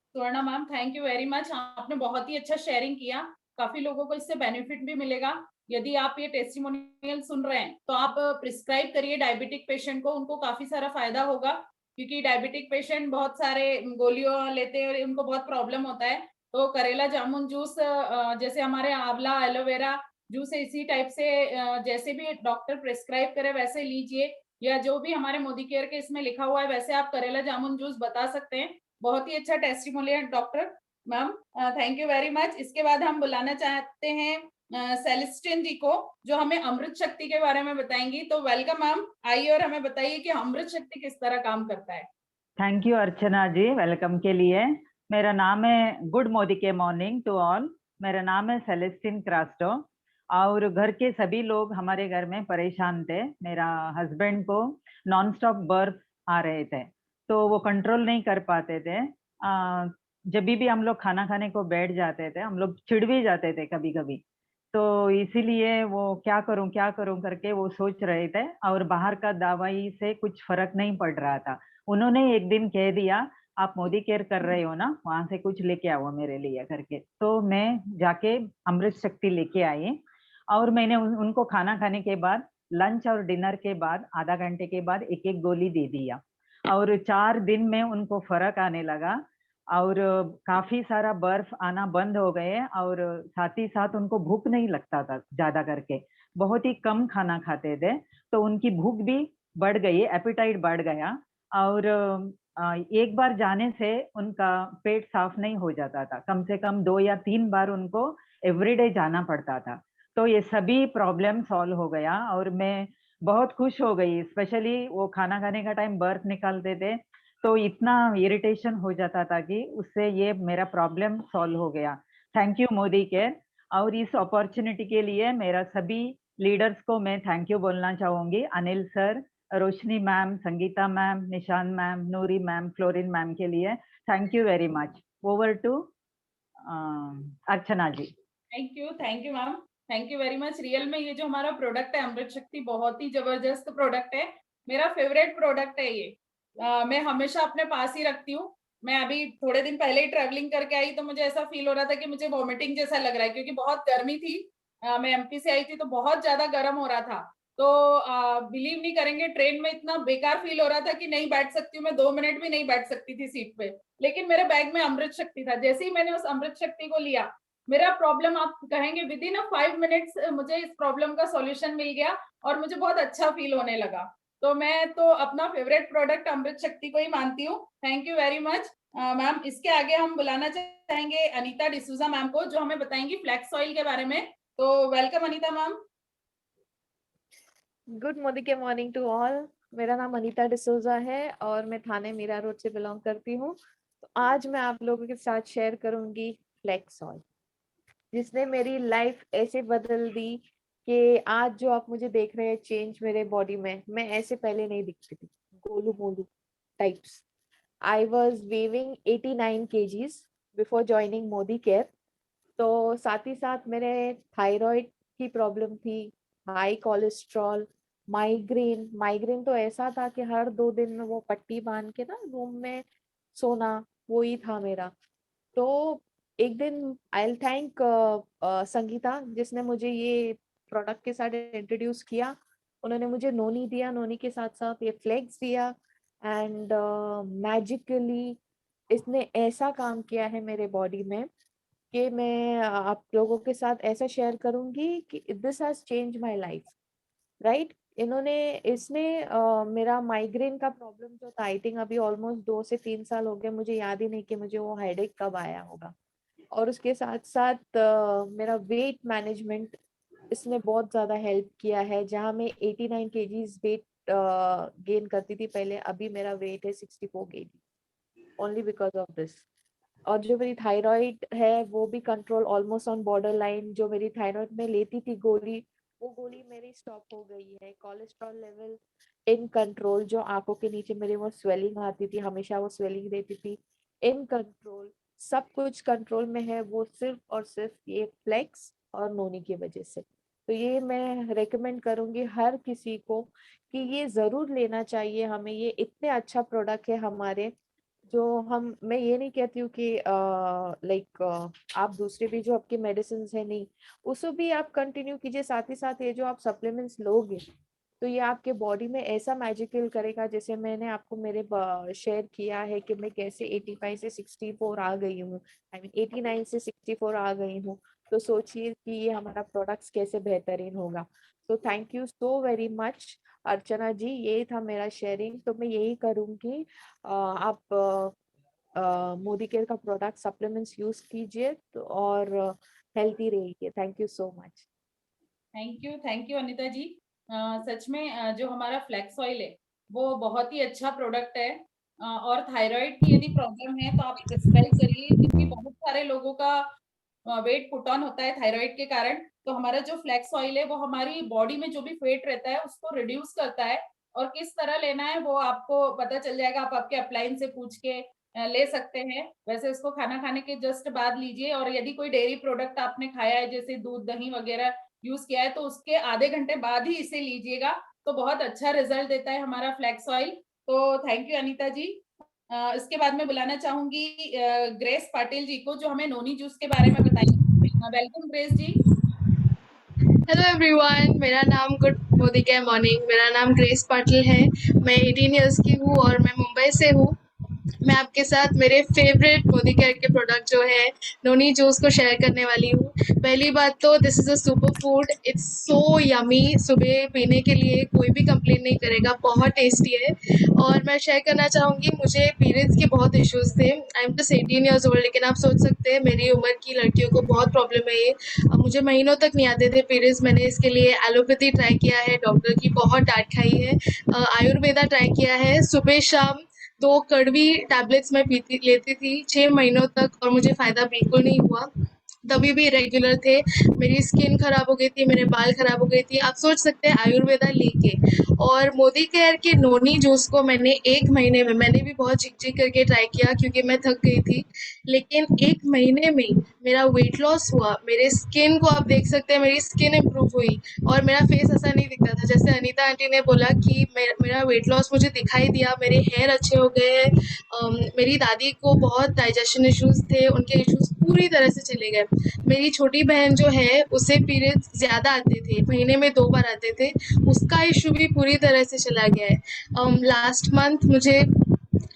Swarna ma'am, thank you very much. आपने बहुत ही अच्छा शेयरिंग किया, काफी लोगों को इससे बेनिफिट भी मिलेगा। यदि आप ये टेस्टिमोनियल सुन रहे हैं तो आप प्रिस्क्राइब करिए डायबिटिक पेशेंट को, उनको काफी सारा फायदा होगा। क्योंकि डायबिटिक पेशेंट बहुत सारे गोलियों लेते हैं और उनको बहुत प्रॉब्लम होता है। तो करेला जामुन जूस, जैसे हमारे आंवला एलोवेरा जूस है, इसी टाइप से जैसे भी डॉक्टर प्रिस्क्राइब करे वैसे लीजिए, या जो भी हमारे मोदी केयर के इसमें लिखा हुआ है वैसे आप करेला जामुन जूस बता सकते हैं। बहुत ही अच्छा testimonial doctor ma'am, thank you very much. इसके बाद हम बुलाना चाहते हैं सेलेस्टिन जी को, जो हमें अमृत शक्ति के बारे में बताएंगी। तो वेलकम मैम, आइए और हमें बताइए कि अमृत शक्ति किस तरह काम करता है। Thank you Archana ji welcome के लिए। मेरा नाम है, good Modi care morning to all. मेरा नाम है सेलेस्टिन क्रास्टो, और घर के सभी लोग हमारे घर में परेशान थे। मेरा हस्बैंड को नॉन स्टॉप बर्थ आ रहे थे, तो वो कंट्रोल नहीं कर पाते थे। जब भी हम लोग खाना खाने को बैठ जाते थे, हम लोग चिढ़ भी जाते थे कभी कभी, तो इसीलिए वो क्या करूं करके वो सोच रहे थे, और बाहर का दवाई से कुछ फर्क नहीं पड़ रहा था। उन्होंने एक दिन कह दिया, आप मोदी केयर कर रहे हो ना, वहां से कुछ लेके आओ मेरे लिए करके। तो मैं जाके अमृत शक्ति लेके आई, और मैंने उनको खाना खाने के बाद, लंच और डिनर के बाद आधा घंटे के बाद एक एक गोली दे दिया, और 4 दिन में उनको फर्क आने लगा, और काफी सारा बर्फ आना बंद हो गए, और साथ ही साथ उनको भूख नहीं लगता था ज्यादा करके, बहुत ही कम खाना खाते थे, तो उनकी भूख भी बढ़ गई, एपिटाइट बढ़ गया। और एक बार जाने से उनका पेट साफ नहीं हो जाता था, कम से कम 2 या 3 बार उनको एवरीडे जाना पड़ता था। तो ये सभी प्रॉब्लम सॉल्व हो गया, और मैं बहुत खुश हो गई। स्पेशली वो खाना खाने का टाइम बर्फ निकालते थे, तो इतना इरिटेशन हो जाता था कि उससे ये मेरा प्रॉब्लम सॉल्व हो गया। Thank you Modi care. और इस अपॉर्चुनिटी के लिए मेरा सभी लीडर्स को मैं थैंक यू बोलना चाहूंगी। Anil sir, Roshni ma'am, Sangeeta ma'am, Nishan ma'am, Noori ma'am, Florin ma'am के लिए thank you very much. Over to Archana ji. Thank you ma'am, thank you very much. Real में ये जो हमारा प्रोडक्ट है अमृत शक्ति, बहुत ही जबरदस्त प्रोडक्ट है, मेरा फेवरेट प्रोडक्ट है ये। मैं हमेशा अपने पास ही रखती हूँ। मैं अभी थोड़े दिन पहले ही ट्रैवलिंग करके आई, तो मुझे ऐसा फील हो रहा था कि मुझे वॉमिटिंग जैसा लग रहा है, क्योंकि बहुत गर्मी थी। मैं एमपी से आई थी तो बहुत ज्यादा गर्म हो रहा था। तो बिलीव नहीं करेंगे, ट्रेन में इतना बेकार फील हो रहा था कि नहीं बैठ सकती हूँ, मैं 2 मिनट भी नहीं बैठ सकती थी सीट पे। लेकिन मेरे बैग में अमृत शक्ति था। जैसे ही मैंने उस अमृत शक्ति को लिया, मेरा प्रॉब्लम, आप कहेंगे विद इन 5 मिनट्स मुझे इस प्रॉब्लम का सॉल्यूशन मिल गया और मुझे बहुत अच्छा फील होने लगा। तो मैं तो अपना फेवरेट प्रोडक्ट अमृत शक्ति को ही मानती हूँ। Thank you very much ma'am. इसके आगे हम बुलाना चाहेंगे अनीता डिसूजा मैम को, जो हमें बताएंगी फ्लैक्स ऑयल के बारे में। तो welcome Anita ma'am. Good morning to all. मेरा नाम अनीता डिसोजा है और मैं थाने मीरा रोड से बिलोंग करती हूँ। तो आज मैं आप लोगों के साथ शेयर करूंगी फ्लैक्स ऑयल, जिसने मेरी लाइफ ऐसे बदल दी कि आज जो आप मुझे देख रहे हैं चेंज मेरे बॉडी में, मैं ऐसे पहले नहीं दिखती थी, गोलू मोलू types. I was weighing 89 kgs before joining Modi care. तो साथ ही साथ मेरे थायराइड की प्रॉब्लम थी, हाई कोलेस्ट्रॉल, माइग्रेन तो ऐसा था कि हर 2 दिन में वो पट्टी बांध के ना रूम में सोना, वो ही था मेरा। तो एक दिन आई थैंक संगीता, जिसने मुझे ये प्रोडक्ट के साथ इंट्रोड्यूस किया। उन्होंने मुझे नोनी दिया, नोनी के साथ साथ ये फ्लेक्स दिया एंड मैजिकली इसने ऐसा काम किया है मेरे बॉडी में कि मैं आप लोगों के साथ ऐसा शेयर करूंगी कि this has change my life, right. इसने मेरा माइग्रेन का प्रॉब्लम जो था, आई थिंक अभी ऑलमोस्ट 2 से 3 साल हो गए, मुझे याद ही नहीं कि मुझे वो हेडेक कब आया होगा। और उसके साथ साथ मेरा वेट मैनेजमेंट इसने बहुत ज़्यादा हेल्प किया है। जहाँ मैं 89 kgs वेट गेन करती थी पहले, अभी मेरा वेट है 64 kg, only because of this. और जो मेरी थायराइड है वो भी control, almost on border line. जो मेरी थायराइड में लेती थी गोली, वो गोली मेरी स्टॉप हो गई है। Cholesterol level in control. जो आंखों के नीचे मेरी वो स्वेलिंग आती थी, हमेशा वो स्वेलिंग रहती थी, इन कंट्रोल। सब कुछ कंट्रोल में है, वो सिर्फ और सिर्फ ये फ्लेक्स और नोनी की वजह से। तो ये मैं रेकमेंड करूंगी हर किसी को कि ये जरूर लेना चाहिए हमें। ये इतने अच्छा प्रोडक्ट है हमारे, जो मैं ये नहीं कहती हूँ कि लाइक आप दूसरे भी जो आपके मेडिसिन है नहीं, उसको भी आप कंटिन्यू कीजिए। साथ ही साथ ये जो आप सप्लीमेंट्स लोगे तो ये आपके बॉडी में ऐसा मैजिकल करेगा। जैसे मैंने आपको मेरे शेयर किया है कि मैं कैसे 85 से 64 आ गई हूँ, आई मीन 89 से 64 आ गई हूँ। तो सोचिए कि ये हमारा प्रोडक्ट्स कैसे बेहतरीन होगा। तो thank you so very much Archana ji, यही था मेरा शेयरिंग। तो मैं यही करूँगी, आप मोदी केयर का प्रोडक्ट सप्लीमेंट्स यूज कीजिए तो और हेल्थी रहिए। Thank you so much. Thank you Anita ji. सच में जो हमारा फ्लैक्स ऑयल है वो बहुत ही अच्छा प्रोडक्ट है। और थायराइड की यदि प्रॉब्लम है तो आप प्रिस्क्राइब करिए, क्योंकि बहुत सारे लोगों का वेट पुट ऑन होता है थायराइड के कारण। तो हमारा जो फ्लैक्स ऑयल है वो हमारी बॉडी में जो भी फैट रहता है उसको रिड्यूस करता है। और किस तरह लेना है वो आपको पता चल जाएगा, आप आपके अपलाइन से पूछ के ले सकते हैं। वैसे इसको खाना खाने के जस्ट बाद लीजिए। और यदि कोई डेयरी प्रोडक्ट आपने खाया है, जैसे दूध दही वगैरह यूज किया है, तो उसके आधे घंटे बाद ही इसे लीजिएगा, तो बहुत अच्छा रिजल्ट देता है हमारा फ्लैक्स ऑयल। तो थैंक यू अनीता जी। इसके बाद में बुलाना चाहूंगी ग्रेस पाटिल जी को, जो हमें नोनी जूस के बारे में बताएंगे। वेलकम ग्रेस जी। हेलो एवरीवन, मेरा नाम गुड मोदी केयर मॉर्निंग, मेरा नाम ग्रेस पाटिल है। मैं 18 इयर्स की हूँ और मैं मुंबई से हूँ। मैं आपके साथ मेरे फेवरेट मोदी केयर के प्रोडक्ट जो है नोनी जूस को शेयर करने वाली हूँ। पहली बात तो this is a super food, it's so yummy. सुबह पीने के लिए कोई भी कंप्लेन नहीं करेगा, बहुत टेस्टी है। और मैं शेयर करना चाहूँगी, मुझे पीरियड्स के बहुत इश्यूज थे। I am just 18 years old, लेकिन आप सोच सकते हैं मेरी उम्र की लड़कियों को बहुत प्रॉब्लम है ये। मुझे महीनों तक नहीं आते थे पीरियड्स। मैंने इसके लिए एलोपैथी ट्राई किया है, डॉक्टर की बहुत डांट खाई है, आयुर्वेदा ट्राई किया है। सुबह शाम 2 कड़वी टैबलेट्स मैं लेती थी 6 महीनों तक और मुझे फ़ायदा बिल्कुल नहीं हुआ। तभी भी रेगुलर थे, मेरी स्किन खराब हो गई थी, मेरे बाल खराब हो गई थी। आप सोच सकते हैं आयुर्वेदा लेके और मोदी केयर के नोनी जूस को मैंने 1 महीने में, मैंने भी बहुत झिक-झिक करके ट्राई किया क्योंकि मैं थक गई थी, लेकिन 1 महीने में मेरा वेट लॉस हुआ। मेरे स्किन को आप देख सकते हैं, मेरी स्किन इम्प्रूव हुई और मेरा फेस ऐसा नहीं दिखता था। जैसे अनीता आंटी ने बोला कि मेरा वेट लॉस मुझे दिखाई दिया, मेरे हेयर अच्छे हो गए हैं। मेरी दादी को बहुत डाइजेशन इश्यूज़ थे, उनके इश्यूज़ पूरी तरह से चले गए। मेरी छोटी बहन जो है, उसे पीरियड्स ज़्यादा आते थे, महीने में 2 बार आते थे, उसका इश्यू भी पूरी तरह से चला गया है। लास्ट मंथ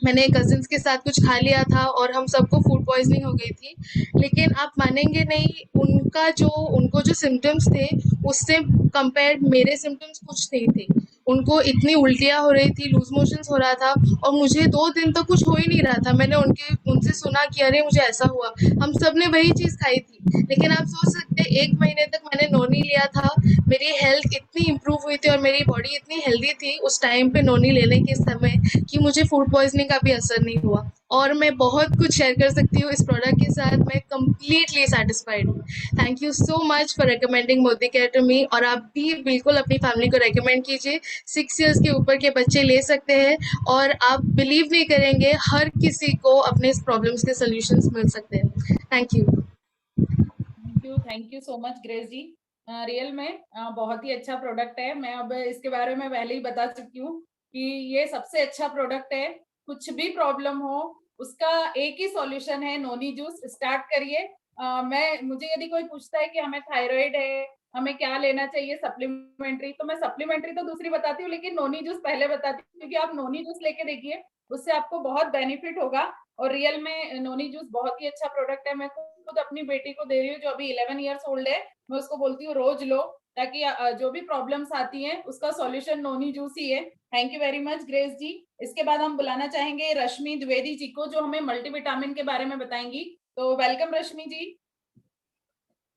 मैंने कजिन्स के साथ कुछ खा लिया था और हम सबको फूड पॉइजनिंग हो गई थी, लेकिन आप मानेंगे नहीं, उनको जो सिम्टम्स थे उससे कंपेयर्ड मेरे सिम्टम्स कुछ नहीं थे। उनको इतनी उल्टियाँ हो रही थी, लूज मोशंस हो रहा था और मुझे 2 दिन तक कुछ हो ही नहीं रहा था। मैंने उनसे सुना कि अरे मुझे ऐसा हुआ, हम सब ने वही चीज़ खाई थी, लेकिन आप सोच सकते हैं 1 महीने तक मैंने नोनी लिया था, मेरी हेल्थ इतनी इम्प्रूव हुई थी और मेरी बॉडी इतनी हेल्दी थी उस टाइम पे नोनी लेने के समय कि मुझे फूड पॉइजनिंग का भी असर नहीं हुआ। और मैं बहुत कुछ शेयर कर सकती हूँ इस प्रोडक्ट के साथ, मैं कंप्लीटली सैटिस्फाइड हूँ। Thank you so much for recommending Modi care to me, और आप भी बिल्कुल अपनी फैमिली को रिकमेंड कीजिए। 6 इयर्स के ऊपर के बच्चे ले सकते हैं और आप बिलीव नहीं करेंगे, हर किसी को अपने इस प्रॉब्लम्स के सॉल्यूशंस मिल सकते हैं। Thank you. Thank you so much Grace ji. Real में बहुत ही अच्छा प्रोडक्ट है। मैं अब इसके बारे में पहले ही बता चुकी हूँ कि ये सबसे अच्छा प्रोडक्ट है। कुछ भी प्रॉब्लम हो उसका एक ही सॉल्यूशन है, नोनी जूस। स्टार्ट करिए। मुझे यदि कोई पूछता है कि हमें थायराइड है, हमें क्या लेना चाहिए सप्लीमेंट्री, तो मैं सप्लीमेंट्री तो दूसरी बताती हूँ, लेकिन नोनी जूस पहले बताती हूँ, क्योंकि आप नोनी जूस लेके देखिए, उससे आपको बहुत बेनिफिट होगा। और रियल में नोनी जूस बहुत ही अच्छा प्रोडक्ट है। मैं खुद अपनी बेटी को दे रही हूँ जो अभी 11 इयर्स ओल्ड है। मैं उसको बोलती हूँ रोज लो, ताकि जो भी प्रॉब्लम्स आती हैं उसका सॉल्यूशन नोनी जूस ही है। Thank you very much Grace ji. इसके बाद हम बुलाना चाहेंगे रश्मि द्विवेदी जी को, जो हमें मल्टीविटामिन के बारे में बताएंगी। तो welcome Rashmi ji.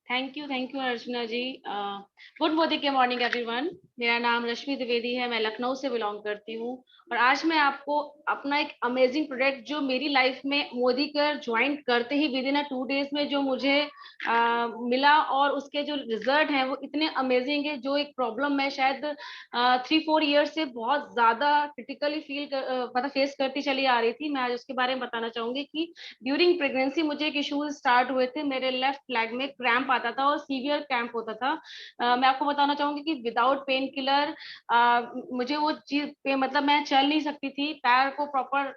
Thank you Archana ji. Good Modi care morning everyone. मेरा नाम रश्मि द्विवेदी है, मैं लखनऊ से बिलोंग करती हूँ और आज मैं आपको अपना एक अमेजिंग प्रोडक्ट जो मेरी लाइफ में मोदी केयर ज्वाइन करते ही विद इन 2 डेज में जो मुझे मिला और उसके जो रिजल्ट हैं वो इतने अमेजिंग है। जो एक प्रॉब्लम मैं शायद 3-4 ईयर्स से बहुत ज्यादा क्रिटिकली फेस करती चली आ रही थी, मैं आज उसके बारे में बताना चाहूंगी कि ड्यूरिंग प्रेगनेंसी मुझे एक इश्यूज स्टार्ट हुए थे। मेरे लेफ्ट लेग में क्रैम्प आता था और सीवियर क्रैम्प होता था। मैं आपको बताना चाहूंगी कि विदाउट पेन किलर मुझे वो चीज पे मतलब मैं चल नहीं सकती थी, पैर को प्रॉपर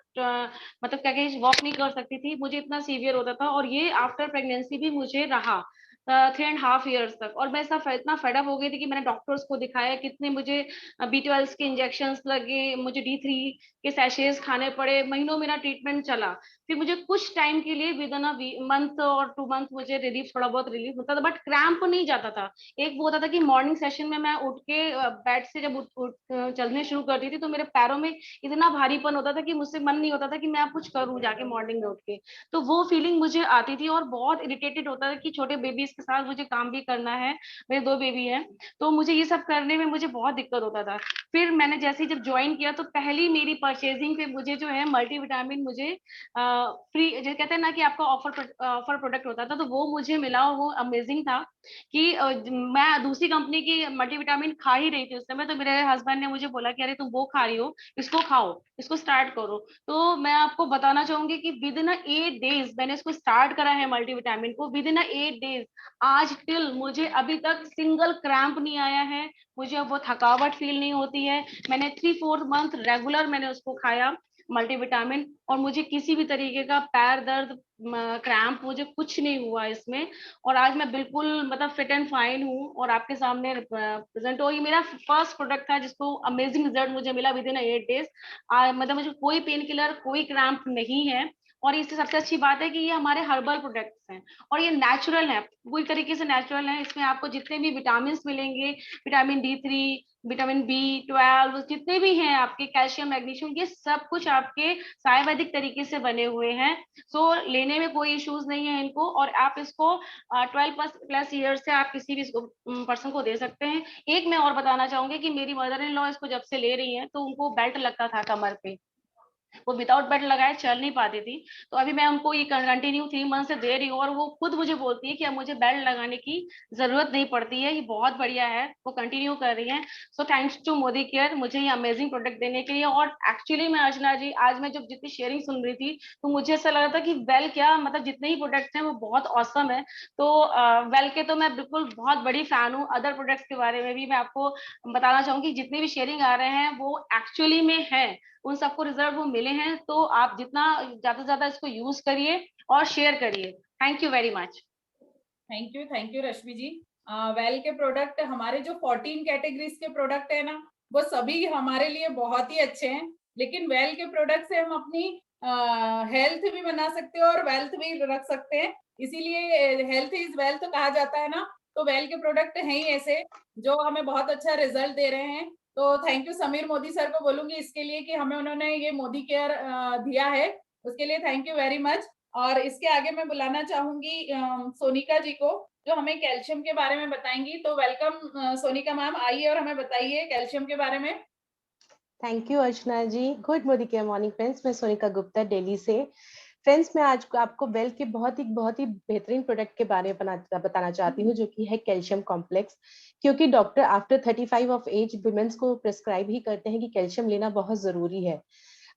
मतलब क्या कहें वॉक नहीं कर सकती थी, मुझे इतना सीवियर होता था। और ये आफ्टर प्रेगनेंसी भी मुझे रहा 3.5 ईयर्स तक। और मैं इतना फेडअप हो गई थी कि मैंने डॉक्टर्स को दिखाया, कितने मुझे B12 के इंजेक्शंस लगे, मुझे D3 के सैशेज खाने पड़े, महीनों मेरा ट्रीटमेंट चला। फिर मुझे कुछ टाइम के लिए विद इन मंथ और 2 मंथ मुझे थोड़ा बहुत रिलीफ होता था, बट क्रैम्प नहीं जाता था। एक वो होता था कि मॉर्निंग सेशन में मैं उठ के बेड से जब चलने शुरू करती थी तो मेरे पैरों में इतना भारीपन होता था कि मुझसे मन नहीं होता था कि मैं अब कुछ करूं जाके मॉर्निंग में उठ के। तो वो फीलिंग मुझे आती थी और बहुत इरिटेटेड होता था कि छोटे बेबीज के साथ मुझे काम भी करना है, मेरे 2 बेबी हैं, तो मुझे ये सब करने में मुझे बहुत दिक्कत होता था। फिर मैंने जैसे ही जब ज्वाइन किया तो पहली मेरी परचेजिंग पे मुझे जो है मल्टीविटामिन मुझे फ्री, जो कहते हैं ना कि आपका ऑफर प्रोडक्ट होता था, तो वो मुझे मिला और वो अमेजिंग था कि मैं दूसरी कंपनी की मल्टीविटामिन खा ही रही थी उस समय। तो मेरे हस्बैंड ने मुझे बोला कि अरे तुम वो खा रही हो, इसको खाओ, इसको स्टार्ट करो। तो मैं आपको बताना चाहूंगी कि विद इन 8 डेज मैंने इसको स्टार्ट करा है मल्टीविटामिन को। विद इन 8 डेज आज टिल मुझे अभी तक सिंगल क्रैम्प नहीं आया है, मुझे अब वो थकावट फील नहीं होती है। मैंने 3-4 मंथ रेगुलर मैंने उसको खाया मल्टीविटामिन और मुझे किसी भी तरीके का पैर दर्द क्रैम्प मुझे कुछ नहीं हुआ इसमें। और आज मैं बिल्कुल मतलब फिट एंड फाइन हूँ और आपके सामने प्रेजेंट हो। ये मेरा फर्स्ट प्रोडक्ट था जिसको अमेजिंग रिजल्ट मुझे मिला विद इन 8 डेज। मतलब मुझे कोई पेन किलर कोई क्रैम्प नहीं है। और इससे सबसे अच्छी बात है कि ये हमारे हर्बल प्रोडक्ट्स हैं और ये नेचुरल है, पूरी तरीके से नेचुरल है। इसमें आपको जितने भी विटामिन मिलेंगे, विटामिन D3, विटामिन B12, जितने भी हैं आपके, कैल्शियम, मैग्नीशियम, ये सब कुछ आपके आयुर्वेदिक तरीके से बने हुए हैं। सो लेने में कोई इश्यूज नहीं है इनको। और आप इसको 12+ ईयर से आप किसी भी पर्सन को दे सकते हैं। एक मैं और बताना चाहूंगी कि मेरी मदर इन लॉ इसको जब से ले रही हैं तो उनको बेल्ट लगता था कमर पे, वो विदाउट बेड लगाए चल नहीं पाती थी। तो अभी मैं उनको ये कंटिन्यू 3 मंथ से दे रही हूँ और वो खुद मुझे बोलती है कि अब मुझे बेड लगाने की जरूरत नहीं पड़ती है। ये बहुत बढ़िया है, वो कंटिन्यू कर रही है। So thanks to Modi care मुझे ये अमेजिंग प्रोडक्ट देने के लिए। और एक्चुअली मैं अर्चना जी आज मैं जब जितनी शेयरिंग सुन रही थी तो मुझे ऐसा लग रहा था कि वेल क्या मतलब जितने ही प्रोडक्ट्स हैं वो बहुत ऑसम है। तो वेल के तो मैं बिल्कुल बहुत बड़ी फैन हूँ। अदर प्रोडक्ट्स के बारे में भी मैं आपको बताना चाहूंगी, जितने भी शेयरिंग आ रहे हैं वो एक्चुअली में है, उन सबको रिजल्ट वो मिले हैं। तो आप जितना ज्यादा से ज्यादा इसको यूज करिए और शेयर करिए। Thank you very much. Thank you Rashmi ji. Well के प्रोडक्ट हमारे जो 14 कैटेगरीज के प्रोडक्ट है ना वो सभी हमारे लिए बहुत ही अच्छे हैं, लेकिन वेल के प्रोडक्ट से हम अपनी हेल्थ भी बना सकते हैं और वेल्थ भी रख सकते हैं। इसीलिए हेल्थ इज वेल्थ कहा जाता है ना, तो वेल के प्रोडक्ट हैं ही ऐसे जो हमें बहुत अच्छा रिजल्ट दे रहे हैं। तो thank you Sameer Modi sir को बोलूंगी इसके लिए कि हमें उन्होंने ये मोदी केयर दिया है, उसके लिए थैंक यू वेरी मच। और इसके आगे मैं बुलाना चाहूंगी सोनिका जी को जो हमें कैल्शियम के बारे में बताएंगी। तो वेलकम सोनिका मैम, आइए और हमें बताइए कैल्शियम के बारे में। Thank you Archana ji. Good Modi care morning friends, मैं सोनिका गुप्ता दिल्ली से। फ्रेंड्स मैं आज आपको वेल के बहुत ही बेहतरीन प्रोडक्ट के बारे में बताना चाहती हूँ जो कि है कैल्शियम कॉम्प्लेक्स। क्योंकि doctor after 35 of age womens को प्रिस्क्राइब ही करते हैं कि कैल्शियम लेना बहुत जरूरी है।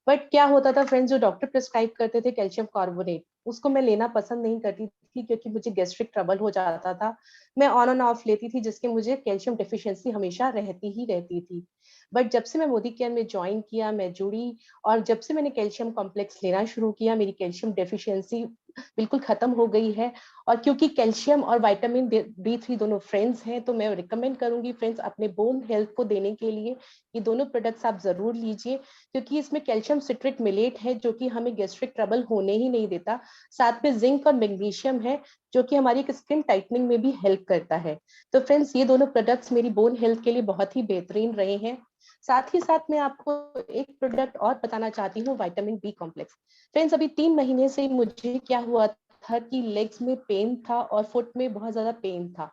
बट क्या होता था फ्रेंड्स, जो डॉक्टर प्रिस्क्राइब करते थे कैल्शियम कार्बोनेट, उसको मैं लेना पसंद नहीं करती थी क्योंकि मुझे गैस्ट्रिक ट्रबल हो जाता था। मैं ऑन एंड ऑफ लेती थी जिसके मुझे कैल्शियम डिफिशियंसी हमेशा रहती थी। बट जब से मैं मोदी केयर में ज्वाइन किया, मैं जुड़ी और जब से मैंने कैल्शियम कॉम्प्लेक्स लेना शुरू किया, मेरी कैल्शियम डेफिशिएंसी बिल्कुल खत्म हो गई है। और क्योंकि कैल्शियम और विटामिन D3 दोनों फ्रेंड्स हैं, तो मैं रिकमेंड करूंगी फ्रेंड्स अपने बोन हेल्थ को देने के लिए ये दोनों प्रोडक्ट्स आप जरूर लीजिए, क्योंकि इसमें कैल्शियम सिट्रेट मिलेट है जो कि हमें गैस्ट्रिक ट्रबल होने ही नहीं देता। साथ में जिंक और मैग्नीशियम है जो कि हमारी स्किन टाइटनिंग में भी हेल्प करता है। तो फ्रेंड्स ये दोनों प्रोडक्ट्स मेरी बोन हेल्थ के लिए बहुत ही बेहतरीन रहे हैं। साथ ही साथ मैं आपको एक प्रोडक्ट और बताना चाहती हूँ, विटामिन बी कॉम्प्लेक्स। फ्रेंड्स अभी 3 महीने से मुझे क्या हुआ था कि लेग्स में पेन था और फुट में बहुत ज्यादा पेन था।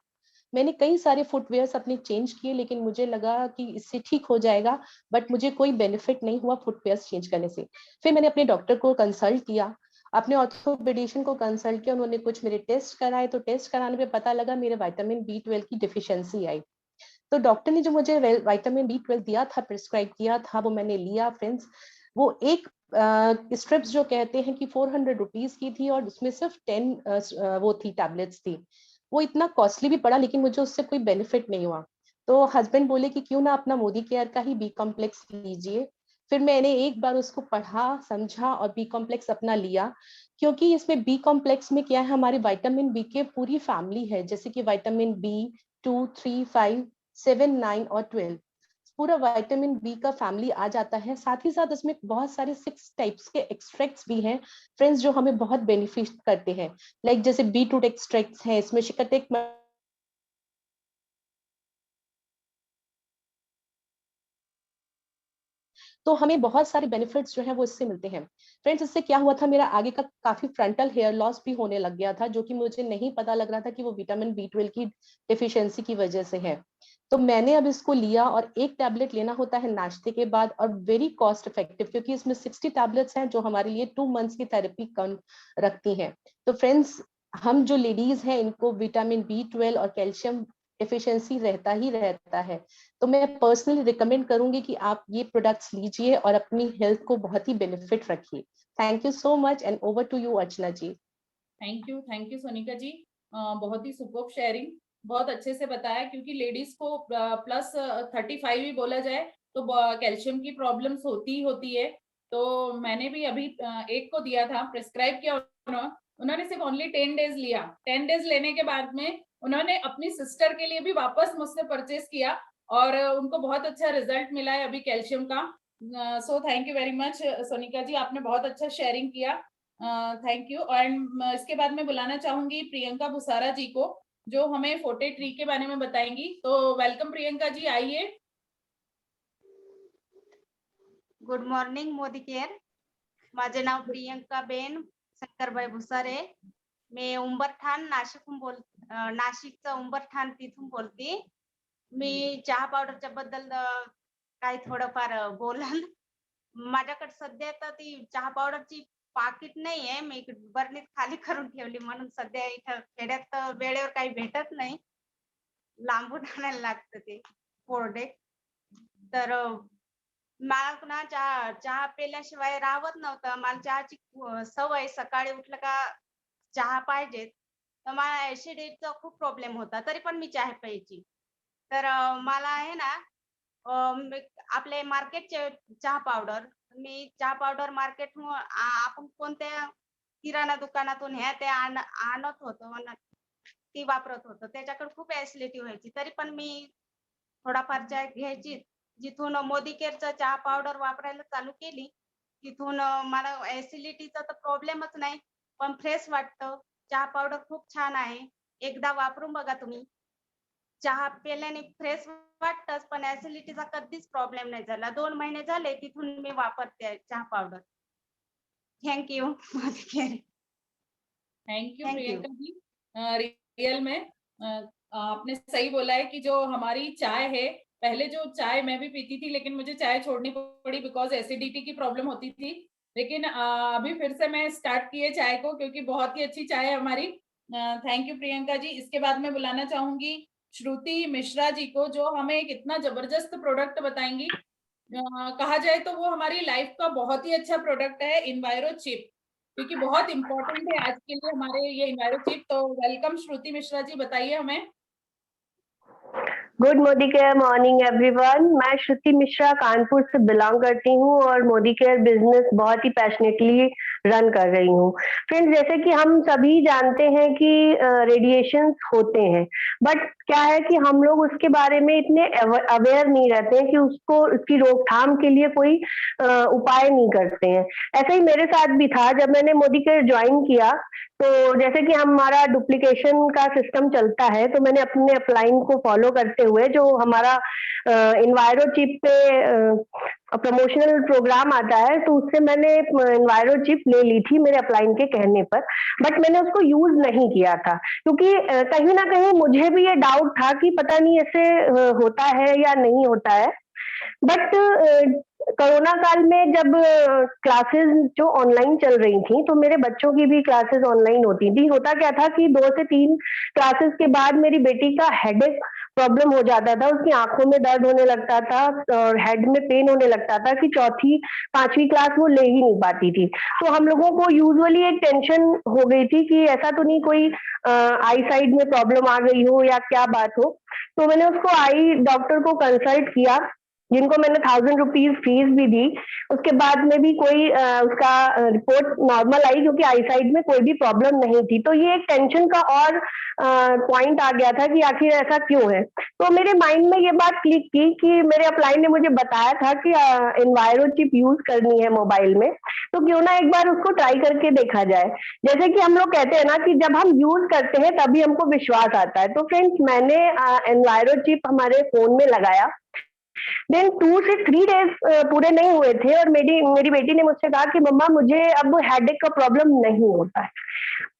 मैंने कई सारे फुटवेयर्स अपने चेंज किए लेकिन मुझे लगा कि इससे ठीक हो जाएगा, बट मुझे कोई बेनिफिट नहीं हुआ फुटवेयर्स चेंज करने से। फिर मैंने अपने डॉक्टर को कंसल्ट किया, अपने ऑर्थोपेडिशियन को कंसल्ट किया, उन्होंने कुछ मेरे टेस्ट कराए, तो टेस्ट कराने पे पता लगा मेरे विटामिन B12 की डिफिशियंसी आई। तो डॉक्टर ने जो मुझे विटामिन B12 दिया था, प्रिस्क्राइब किया था, वो मैंने लिया फ्रेंड्स। वो एक स्ट्रिप्स जो कहते हैं कि 400 रुपीज की थी और उसमें सिर्फ 10 वो थी टैबलेट्स थी। वो इतना कॉस्टली भी पड़ा लेकिन मुझे उससे कोई बेनिफिट नहीं हुआ। तो हस्बैंड बोले कि क्यों ना अपना मोदी केयर का ही बी कॉम्प्लेक्स लीजिए। फिर मैंने एक बार उसको पढ़ा, समझा और बी कॉम्प्लेक्स अपना लिया, क्योंकि इसमें बी कॉम्प्लेक्स में क्या है, हमारे विटामिन बी के पूरी फैमिली है, जैसे कि विटामिन B2, 3, 5, 7, 9 और 12, पूरा विटामिन बी का फैमिली आ जाता है। साथ ही साथ इसमें बहुत सारे 6 टाइप्स के एक्सट्रैक्ट्स भी हैं फ्रेंड्स जो हमें बहुत बेनिफिट करते हैं। लाइक जैसे बीटरूट एक्सट्रैक्ट्स हैं, इसमें शिकाटेक तो हमें बहुत सारे बेनिफिट्स जो है वो इससे मिलते हैं। फ्रेंड्स इससे क्या हुआ था, मेरा आगे का काफी फ्रंटल हेयर लॉस भी होने लग गया था, जो कि मुझे नहीं पता लग रहा था कि वो विटामिन B12 की डिफिशियंसी की वजह से है। तो मैंने अब इसको लिया और एक टैबलेट लेना होता है नाश्ते के बाद, और वेरी कॉस्ट इफेक्टिव, क्योंकि इसमें 60 टैबलेट्स हैं जो हमारे लिए 2 मंथ्स की थेरेपी कम रखती हैं। तो फ्रेंड्स हम जो लेडीज हैं इनको विटामिन B12 और कैल्शियम डिफिशियंसी रहता है। तो मैं पर्सनली रिकमेंड करूंगी कि आप ये प्रोडक्ट्स लीजिए और अपनी हेल्थ को बहुत ही बेनिफिट रखिए। Thank you so much and over to you Archana ji. Thank you Sonika ji. बहुत ही सुपर्ब शेयरिंग, बहुत अच्छे से बताया। क्योंकि लेडीज को प्लस 35 भी बोला जाए तो कैल्शियम की प्रॉब्लम्स होती है। तो मैंने भी अभी एक को दिया था, प्रिस्क्राइब किया उन्होंने सिर्फ ओनली 10 डेज लिया। 10 डेज लेने के बाद में उन्होंने अपनी सिस्टर के लिए भी वापस मुझसे परचेस किया और उनको बहुत अच्छा रिजल्ट मिला है अभी कैल्शियम का। So thank you very much Sonika ji, आपने बहुत अच्छा शेयरिंग किया। Thank you. एंड इसके बाद मैं बुलाना चाहूंगी प्रियंका भुसारा जी को जो हमें फोर्टे ट्री के बारे में बताएंगी। तो वेलकम प्रियंका जी, आइए। Good morning Modi care. माझे नाव प्रियंका बेन शंकरबाई भुसारे. मी उंबरठाण नाशिकचा उंबरठाण तिथून बोलते. मी चहा पावडरच्या बद्दल काही थोडंफार बोलाल. माझ्याकडे सध्या तर ती चहा पावडरची पाकिट नाहीये, मी बरणीत खाली करून ठेवली म्हणून सध्या इथं खेड्यात तर वेळेवर काही भेटत नाही, लांबून आणायला लागतं ते प्रोडक्ट. तर मला ना चहा चहा पेल्याशिवाय राहत नव्हतं. मला चहाची सवय, सकाळी उठलं का चहा पाहिजेच. तर मला ऍसिडिटीचा खूप प्रॉब्लेम होता, तरी पण मी चहा प्यायची. तर मला आहे ना आपले मार्केटचे चहा पावडर, मी चहा पावडर मार्केटहून आपण कोणत्या किराणा दुकानातून ह्या त्या आणत होतो आणि ती वापरत होतो. त्याच्याकडे खूप ऍसिडिटी व्हायची, तरी पण मी थोडाफार चहा घ्यायची. जिथून मोदी केअरचं चहा पावडर वापरायला चालू केली, तिथून मला ऍसिडिटीचा तर प्रॉब्लेमच नाही, पण फ्रेश वाटतं. चहा पावडर खूप छान आहे, एकदा वापरून बघा तुम्ही. चहा प्यायल्याने फ्रेश वाटतंच, पण ऍसिडिटीचा कधीच प्रॉब्लेम नाही झाला. 2 महिने झाले तिथून मी वापरते चहा powder. Thank you. Thank you Thank you. Priyanka ji. Real में आपने सही बोला है कि जो हमारी चाय है, पहले जो चाय मैं भी पीती थी, लेकिन मुझे चाय छोड़नी पड़ी बिकॉज एसिडिटी की प्रॉब्लम होती थी। लेकिन अभी फिर से मैं स्टार्ट की है चाय को, क्योंकि बहुत ही अच्छी चाय है हमारी। Thank you Priyanka ji. इसके बाद मैं बुलाना चाहूंगी श्रुति मिश्रा जी को, जो हमें एक इतना जबरदस्त प्रोडक्ट बताएंगी। कहा जाए तो वो हमारी लाइफ का बहुत ही अच्छा प्रोडक्ट है, इन्वायरो चिप, क्योंकि बहुत इंपॉर्टेंट है आज के लिए हमारे ये इन्वायरो चिप। तो वेलकम श्रुति मिश्रा जी, बताइए हमें। Good Modi care morning everyone. मैं श्रुति मिश्रा कानपुर से बिलोंग करती हूँ और मोदी केयर बिजनेस बहुत ही पैशनेटली रन कर रही हूँ। फ्रेंड्स, जैसे कि हम सभी जानते हैं कि रेडिएशंस होते हैं, बट क्या है कि हम लोग उसके बारे में इतने अवेयर नहीं रहते हैं कि उसको उसकी रोकथाम के लिए कोई उपाय नहीं करते हैं। ऐसा ही मेरे साथ भी था जब मैंने मोदी केयर ज्वाइन किया। तो जैसे कि हमारा डुप्लीकेशन का सिस्टम चलता है, तो मैंने अपने अपलाइन को फॉलो करते हुए जो हमारा इन्वायरो चिप पे प्रमोशनल प्रोग्राम आता है, तो उससे मैंने इन्वायरो चिप ले ली थी मेरे अपलाइन के कहने पर, बट मैंने उसको यूज नहीं किया था, क्योंकि कहीं ना कहीं मुझे भी ये डाउट था कि पता नहीं ऐसे होता है या नहीं होता है। बट कोरोना काल में जब क्लासेस जो ऑनलाइन चल रही थी, तो मेरे बच्चों की भी क्लासेस ऑनलाइन होती थी। होता क्या था कि 2 से 3 क्लासेस के बाद मेरी बेटी का हेडेक प्रॉब्लम हो जाता था, उसकी आंखों में दर्द होने लगता था और हेड में पेन होने लगता था कि चौथी 5वीं क्लास वो ले ही नहीं पाती थी। तो हम लोगों को यूजुअली एक टेंशन हो गई थी कि ऐसा तो नहीं कोई आई साइड में प्रॉब्लम आ गई हो या क्या बात हो। तो मैंने उसको आई डॉक्टर को कंसल्ट किया, जिनको मैंने 1000 रुपीज फीस भी दी। उसके बाद में भी कोई उसका रिपोर्ट नॉर्मल आई, क्योंकि आई साइड में कोई भी प्रॉब्लम नहीं थी। तो ये एक टेंशन का और पॉइंट आ गया था कि आखिर ऐसा क्यों है। तो मेरे माइंड में ये बात क्लिक की कि मेरे अपलाइन ने मुझे बताया था कि इन्वायरो चिप यूज करनी है मोबाइल में, तो क्यों ना एक बार उसको ट्राई करके देखा जाए। जैसे कि हम लोग कहते हैं ना कि जब हम यूज करते हैं तभी हमको विश्वास आता है। तो फ्रेंड्स, मैंने इन्वायरो चिप हमारे फोन में लगाया। देन 2 से 3 डेज पूरे नहीं हुए थे और मेरी बेटी ने मुझसे कहा कि मम्मा मुझे अब हेडेक का प्रॉब्लम नहीं होता है।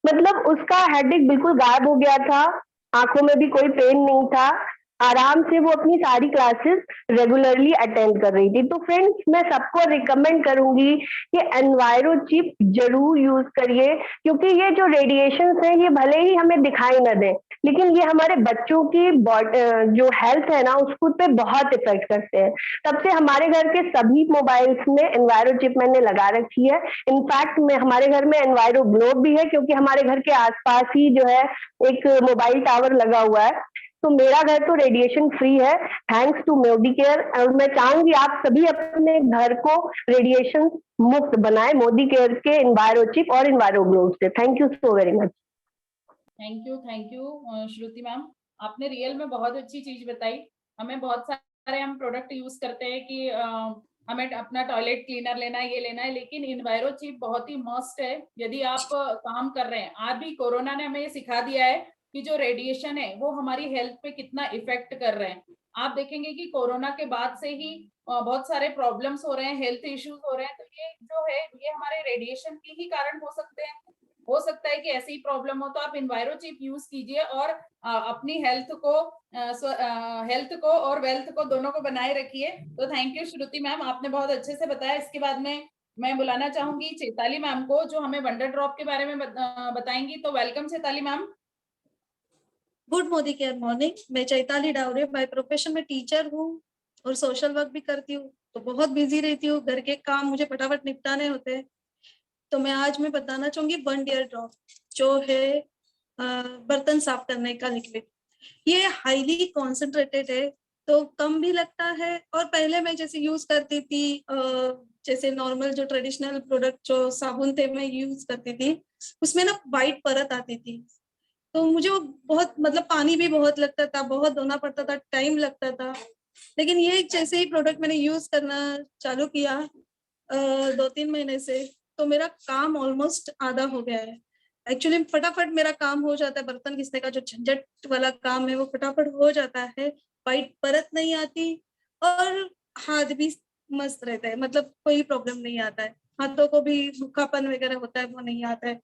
मतलब उसका हेडेक बिल्कुल गायब हो गया था, आंखों में भी कोई पेन नहीं था, आराम से वो अपनी सारी क्लासेस रेगुलरली अटेंड कर रही थी। तो फ्रेंड्स, मैं सबको रिकमेंड करूंगी कि एनवायरो चिप जरूर यूज करिए, क्योंकि ये जो रेडिएशंस हैं ये भले ही हमें दिखाई न दें, लेकिन ये हमारे बच्चों की जो हेल्थ है ना उसको पे बहुत इफेक्ट करते हैं। तब से हमारे घर के सभी मोबाइल्स में एनवायरो चिप मैंने लगा रखी है। इनफैक्ट में हमारे घर में एनवायरो ग्लोब भी है, क्योंकि हमारे घर के आसपास ही जो है एक मोबाइल टावर लगा हुआ है। तो मेरा घर तो रेडिएशन फ्री है, थैंक्स टू मोदी केयर। और मैं चाहूंगी आप सभी अपने घर को रेडिएशन मुक्त बनाए मोदी केयर के इन्वायरो चिप और इन्वायरो ग्लोब से। Thank you so very much. Thank you Shruti ma'am, आपने रियल में बहुत अच्छी चीज बताई। हमें बहुत सारे हम प्रोडक्ट यूज करते हैं कि हमें अपना टॉयलेट क्लीनर लेना है, ये लेना है, लेकिन इन्वायरो चिप बहुत ही मस्ट है यदि आप काम कर रहे हैं। आज भी कोरोना ने हमें ये सिखा दिया है कि जो रेडिएशन है वो हमारी हेल्थ पे कितना इफेक्ट कर रहे हैं। आप देखेंगे कि कोरोना के बाद से ही बहुत सारे प्रॉब्लम्स हो रहे हैं, हेल्थ इश्यूज हो रहे हैं। तो ये जो है ये हमारे रेडिएशन के ही कारण हो सकते हैं। हो सकता है कि ऐसी ही प्रॉब्लम हो, तो आप इन्वायरोचिप यूज कीजिए और अपनी हेल्थ को और वेल्थ को दोनों को बनाए रखिए। तो थैंक यू श्रुति मैम, आपने बहुत अच्छे से बताया। इसके बाद में मैं बुलाना चाहूंगी चैताली मैम को, जो हमें वंडर ड्रॉप के बारे में बताएंगी। तो welcome Chaitali ma'am. Good Modi care morning. मैं चैताली डावरे, बाय प्रोफेशन में टीचर हूँ और सोशल वर्क भी करती हूँ, तो बहुत बिजी रहती हूँ, घर के काम मुझे फटाफट निपटाने होते हैं। तो मैं बताना चाहूंगी वंडर ड्रॉप, जो है बर्तन साफ करने का लिक्विड। ये हाईली कॉन्सेंट्रेटेड है, तो कम भी लगता है। और पहले मैं जैसे यूज करती थी जैसे नॉर्मल जो ट्रेडिशनल प्रोडक्ट जो साबुन थे मैं यूज करती थी, उसमें ना वाइट परत आती थी, तो मुझे वो बहुत मतलब पानी भी बहुत लगता था, बहुत धोना पड़ता था, टाइम लगता था। लेकिन ये जैसे ही प्रोडक्ट मैंने यूज करना चालू किया 2-3 महीने से, तो मेरा काम ऑलमोस्ट आधा हो गया है। एक्चुअली फटाफट मेरा काम हो जाता है, बर्तन घिसने का जो झंझट वाला काम है वो फटाफट हो जाता है, वाइट परत नहीं आती और हाथ भी मस्त रहता है, मतलब कोई प्रॉब्लम नहीं आता है, हाथों को भी सूखापन वगैरह होता है वो नहीं आता है।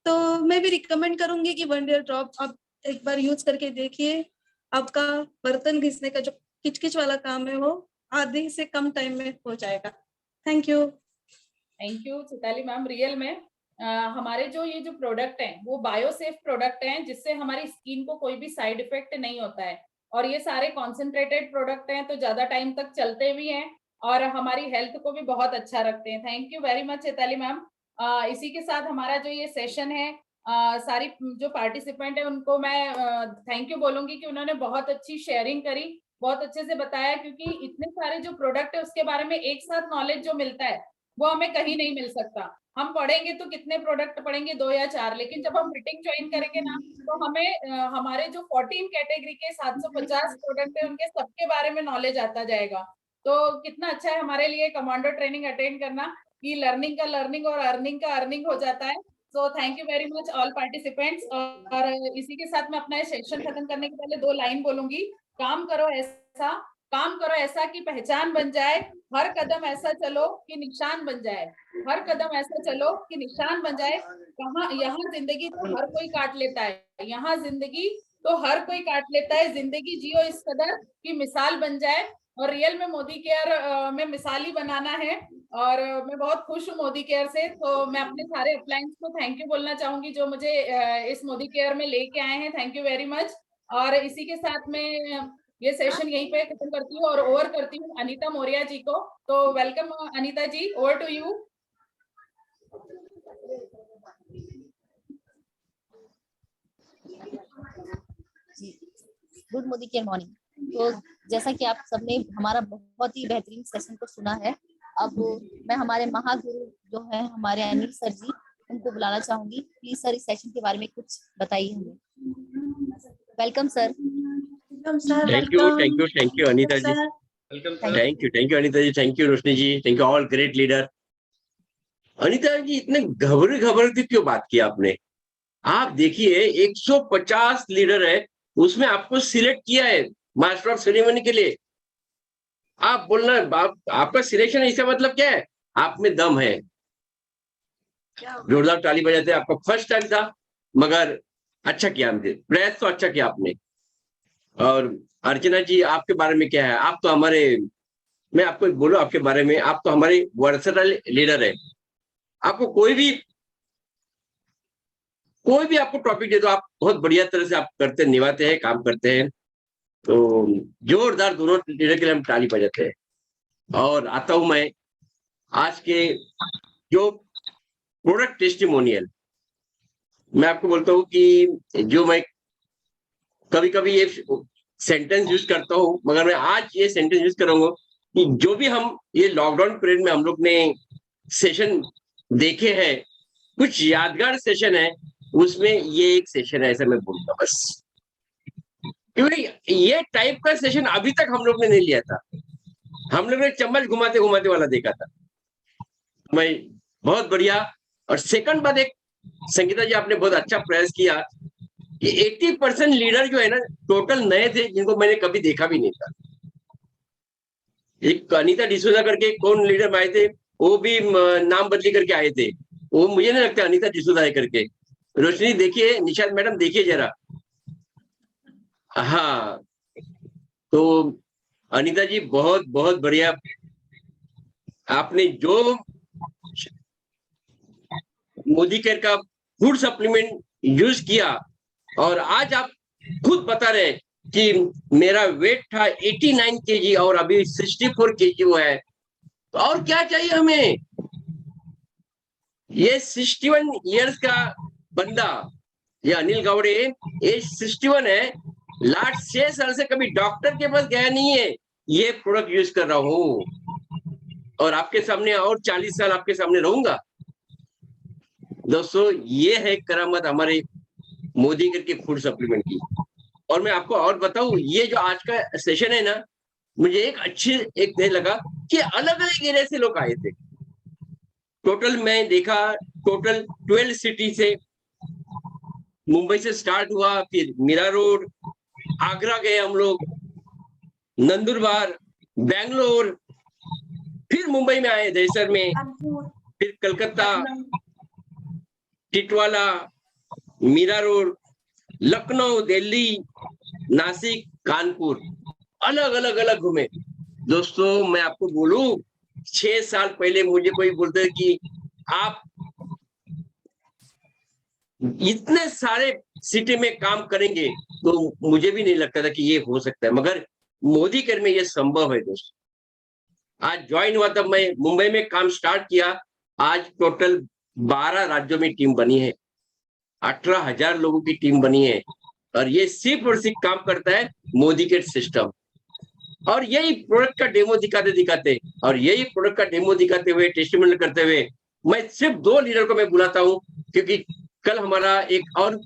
तो मैं भी रिकमेंड करूंगी कि वंडर ड्रॉप आप एक बार यूज करके देखिए, आपका बर्तन घिसने का जो किचकिच वाला काम है वो आधे से कम टाइम में हो जाएगा। Thank you. Thank you Chaitali ma'am. Real में हमारे जो ये जो प्रोडक्ट हैं वो बायोसेफ प्रोडक्ट हैं, जिससे हमारी स्किन को कोई भी साइड इफेक्ट नहीं होता है, और ये सारे कॉन्सेंट्रेटेड प्रोडक्ट हैं, तो ज्यादा टाइम तक चलते भी हैं और हमारी हेल्थ को भी बहुत अच्छा रखते हैं। Thank you very much Chaitali ma'am. इसी के साथ हमारा जो ये सेशन है, सारी जो पार्टिसिपेंट है उनको मैं थैंक यू बोलूंगी कि उन्होंने बहुत अच्छी शेयरिंग करी, बहुत अच्छे से बताया, क्योंकि इतने सारे जो प्रोडक्ट है उसके बारे में एक साथ नॉलेज जो मिलता है वो हमें कहीं नहीं मिल सकता। हम पढ़ेंगे तो कितने प्रोडक्ट पढ़ेंगे, 2 या 4, लेकिन जब हम मीटिंग ज्वाइन करेंगे ना, तो हमें हमारे जो 14 कैटेगरी के 750 प्रोडक्ट है उनके सबके बारे में नॉलेज आता जाएगा। तो कितना अच्छा है हमारे लिए कमांडो ट्रेनिंग अटेंड करना, कि लर्निंग का लर्निंग और अर्निंग का अर्निंग हो जाता है। सो thank you very much all participants. और इसी के साथ मैं अपना ये सेशन खत्म करने के पहले 2 लाइन बोलूंगी। काम करो ऐसा कि पहचान बन जाए, हर कदम ऐसा चलो कि निशान बन जाए, हर कदम ऐसा चलो कि निशान बन जाए। यहाँ जिंदगी तो हर कोई काट लेता है, यहाँ जिंदगी तो हर कोई काट लेता है, जिंदगी जियो इस कदर कि मिसाल बन जाए। और रियल में मोदी केयर में मिसाल ही बनाना है, और मैं बहुत खुश हूँ मोदी केयर से। तो मैं अपने सारे अपलाइंस को थैंक यू बोलना चाहूंगी जो मुझे इस मोदी केयर में लेके आए हैं। Thank you very much. और इसी के साथ में ये सेशन यहीं पे खत्म करती हूँ और ओवर करती हूँ अनीता मौर्य जी को। तो welcome Anita ji, over to you. Good Modi care morning. तो जैसा कि आप सबने हमारा बहुत ही बेहतरीन सेशन को सुना है, अब मैं हमारे महागुरु जो है हमारे अनिल सर जी, उनको बुलाना चाहूंगी। प्लीज सर इस सेशन के बारे में कुछ बताइए हमें। Welcome sir. Thank you Anita ji. Thank you Anita ji, thank you Roshni ji, thank you all great leader. Anita ji इतने घबरे क्यों बात की आपने? आप देखिए 150 लीडर है, उसमें आपको सिलेक्ट किया है मास्टर ऑफ सेरेमनी के लिए। आप बोलना आपका सिलेक्शन इसका मतलब क्या है? आप में दम है। जोरदार ताली बजाते। आपका फर्स्ट टाइम था, मगर अच्छा किया, प्रयास तो अच्छा किया आपने। और अर्चना जी आपके बारे में क्या है? आप तो हमारे, मैं आपको बोलूं आपके बारे में, आप तो हमारे वर्सेटाइल लीडर है। आपको कोई भी आपको टॉपिक दे दो, आप बहुत बढ़िया तरह से आप करते निभाते हैं, काम करते हैं। तो जोरदार दोनों लीडर के लिए हम ताली बजाते हैं। और आता हूं मैं आज के जो प्रोडक्ट टेस्टिमोनियल, मैं आपको बोलता हूं कि जो मैं कभी कभी ये सेंटेंस यूज करता हूं, मगर मैं आज ये सेंटेंस यूज करूंगा कि जो भी हम ये लॉकडाउन पीरियड में हम लोग ने सेशन देखे हैं, कुछ यादगार सेशन है, उसमें ये एक सेशन है, ऐसा मैं बोलूंगा बस। क्योंकि ये टाइप का सेशन अभी तक हम लोग ने नहीं लिया था। हम लोग ने चम्मच घुमाते घुमाते वाला देखा था। मैं बहुत बढ़िया। और सेकंड बात, एक संगीता जी आपने बहुत अच्छा प्रयास किया कि 80% लीडर जो है ना टोटल नए थे, जिनको मैंने कभी देखा भी नहीं था। एक अनीता डिसूजा करके कौन लीडर में आए थे, वो भी नाम बदली करके आए थे, वो मुझे नहीं लगता अनीता डिसूजा है करके। रोशनी देखिए, निशाद मैडम देखिए जरा। हाँ, तो अनीता जी बहुत बहुत बढ़िया, आपने जो मोदी केयर का फूड सप्लीमेंट यूज किया और आज आप खुद बता रहे कि मेरा वेट था 89 kg और अभी 64 kg हुआ है, तो और क्या चाहिए हमें। ये 61 इयर्स का बंदा, ये अनिल गावड़े, एज 61 है, लास्ट 6 साल से कभी डॉक्टर के पास गया नहीं है, ये प्रोडक्ट यूज कर रहा हूं और आपके सामने और 40 साल आपके सामने रहूंगा। दोस्तों, ये है करामत हमारे मोदी केयर के फूड सप्लीमेंट की। और मैं आपको और बताऊं, ये जो आज का सेशन है ना, मुझे एक लगा कि अलग अलग एरिया से लोग आए थे। टोटल मैं देखा, टोटल 12 सिटी से, मुंबई से स्टार्ट हुआ, फिर मीरा रोड, आगरा गए हम लोग, नंदुरबार, बेंगलोर, फिर मुंबई में आए दहसर में, फिर कलकत्ता, टिटवाला, मीरा रोड, लखनऊ, दिल्ली, नासिक, कानपुर, अलग घूमे। दोस्तों, मैं आपको बोलूं, 6 साल पहले मुझे कोई बोलते कि आप इतने सारे सिटी में काम करेंगे, तो मुझे भी नहीं लगता था कि ये हो सकता है, मगर मोदी केयर में ये संभव है। दोस्तों, आज ज्वाइन हुआ तब मैं मुंबई में काम स्टार्ट किया, आज टोटल 12 राज्यों में टीम बनी है, 18,000 लोगों की टीम बनी है, और ये सिर्फ और सिर्फ काम करता है मोदी केयर सिस्टम। और यही प्रोडक्ट का डेमो दिखाते हुए टेस्टिमोनियल करते हुए मैं सिर्फ 2 लीडर को मैं बुलाता हूं, क्योंकि कल हमारा एक और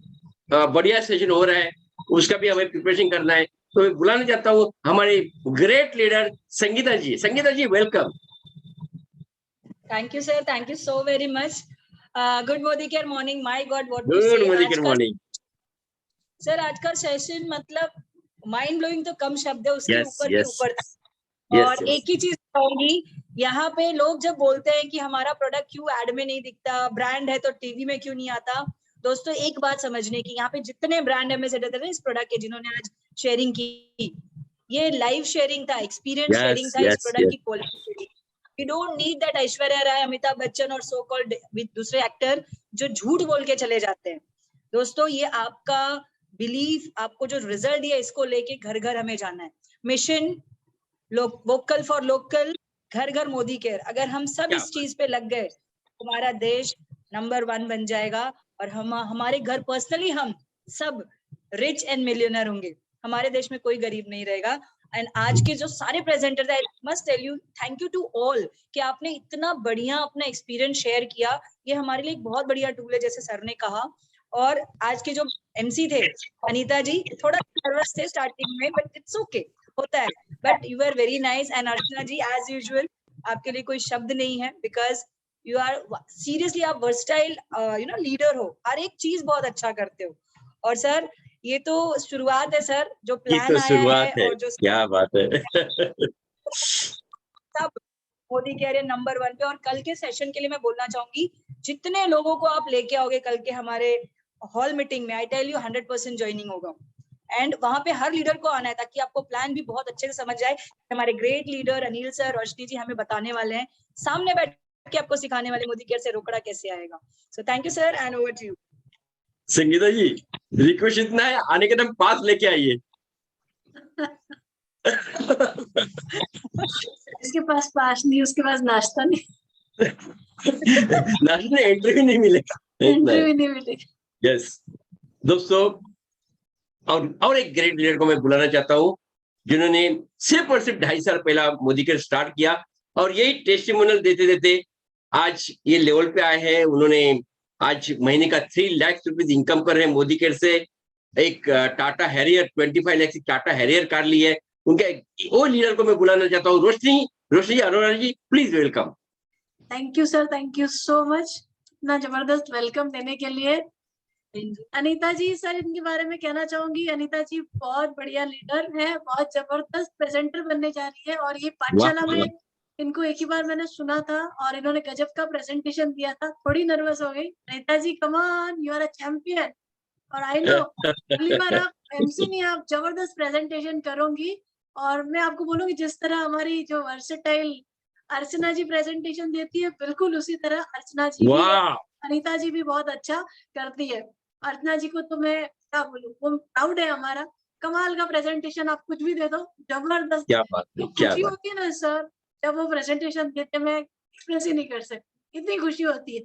बढ़िया सेशन हो रहा है, उसका भी हमें प्रिपरेशन करना है। तो मैं बुलाना चाहता हूँ हमारे great leader Sangeeta ji. Sangeeta ji, welcome. Thank you, sir. Thank you so very much. Good Modi Care morning. My God, what to good say. Modi आज केयर का मॉर्निंग। सर, आज का सेशन मतलब माइंड ब्लोइंग तो कम शब्द है, उसके यस ऊपर के यस ऊपर। यस और एक ही चीज कहूंगी, यहाँ पे लोग जब बोलते हैं कि हमारा प्रोडक्ट क्यों एड में नहीं दिखता, ब्रांड है तो टीवी में क्यों नहीं आता। दोस्तों, एक बात समझने की, यहाँ पे जितने ब्रांड एम्बेसडर थे इस प्रोडक्ट के, जिन्होंने आज शेयरिंग की, ये लाइव शेयरिंग था, एक्सपीरियंस शेयरिंग था इस प्रोडक्ट की quality. We don't need that Aishwarya Rai, Amitabh Bachchan और सो कॉल्ड दूसरे एक्टर जो झूठ बोल के चले जाते हैं। दोस्तों, ये आपका बिलीफ, आपको जो रिजल्ट दिया, इसको लेके घर घर हमें जाना है। मिशन वोकल फॉर लोकल, घर घर मोदी केयर। अगर हम सब इस चीज पे लग गए, हमारा देश नंबर 1 बन जाएगा, और हमारे घर पर्सनली हम सब रिच एंड मिलियनर होंगे। हमारे देश में कोई गरीब नहीं रहेगा। एंड आज के जो सारे presenters, I must tell you, thank you to all कि आपने इतना बढ़िया अपना एक्सपीरियंस शेयर किया। ये हमारे लिए एक बहुत बढ़िया टूल है, जैसे सर ने कहा। और आज के जो एमसी थे, अनीता जी थोड़ा नर्वस थे स्टार्टिंग में, बट इट्स ओके, होता है, but you are very nice. And Archana ji, as usual, आपके लिए कोई शब्द नहीं है, बिकॉज यू आर सीरियसली, आप वर्सटाइल लीडर हो, हर एक चीज बहुत अच्छा करते हो। और सर, ये तो शुरुआत है सर, जो प्लान तो आया है और जो क्या बात है। सब मोदी कह रहे नंबर 1 पे। और कल के सेशन के लिए मैं बोलना चाहूंगी, जितने लोगों को आप लेके आओगे कल के हमारे हॉल मीटिंग में, आई टेल यू 100% ज्वाइनिंग होगा। एंड वहां पे हर लीडर को आना है, ताकि आपको प्लान भी बहुत अच्छे से समझ जाए। हमारे ग्रेट लीडर अनिल सर, रोशनी जी हमें बताने वाले हैं, सामने बैठ के आपको सिखाने वाले मोदी केयर से रोकड़ा कैसे आएगा। So thank you sir, and over to you. Sangeeta ji, request इतना है, आने के टाइम पास लेके आइए। इसके पास पास नहीं, उसके पास नाश्ता नहीं। नाश्ता एंट्री भी नहीं मिलेगा। एंट्री भी नहीं मिलेगी। यस दोस्तों, और एक ग्रेट लीडर को मैं बुलाना चाहता हूँ, जिन्होंने सिर्फ और सिर्फ 2.5 साल पहला मोदी केयर स्टार्ट किया, और यही टेस्टिमोनियल देते देते आज ये लेवल पे आए हैं। उन्होंने आज महीने का 3 लाख रुपीज इनकम कर रहे हैं मोदी केयर से। एक टाटा हैरियर 25 लाख की टाटा हैरियर कार ली है। उनके वो लीडर को मैं बुलाना चाहता हूँ, Roshni Arora ji, please welcome. Thank you sir, thank you so much इतना जबरदस्त वेलकम देने के लिए। अनीता जी, सर इनके बारे में कहना चाहूंगी, अनीता जी बहुत बढ़िया लीडर है, बहुत जबरदस्त प्रेजेंटर बनने जा रही है, और ये पाठशाला में इनको एक ही बार मैंने सुना था और इन्होंने गजब का प्रेजेंटेशन दिया था, थोड़ी नर्वस हो गई। Anita ji come on, you are a champion. और आई नो अगली बार आप एमसी नहीं, आप जबरदस्त प्रेजेंटेशन करोगी। और मैं आपको बोलूंगी जिस तरह हमारी जो वर्सेटाइल अर्चना जी प्रेजेंटेशन देती है, बिल्कुल उसी तरह अर्चना जी भी, अनीता जी भी बहुत अच्छा करती है। अर्चना जी को तो मैं क्या बोलूं, वो प्राउड है हमारा। कमाल का प्रेजेंटेशन, आप कुछ भी दे दो, जबरदस्त। क्या बात है, तो क्या खुशी बात। होती है ना सर, जब वो प्रेजेंटेशन देते, मैं एक्सप्रेस ही नहीं कर सकती, इतनी खुशी होती है,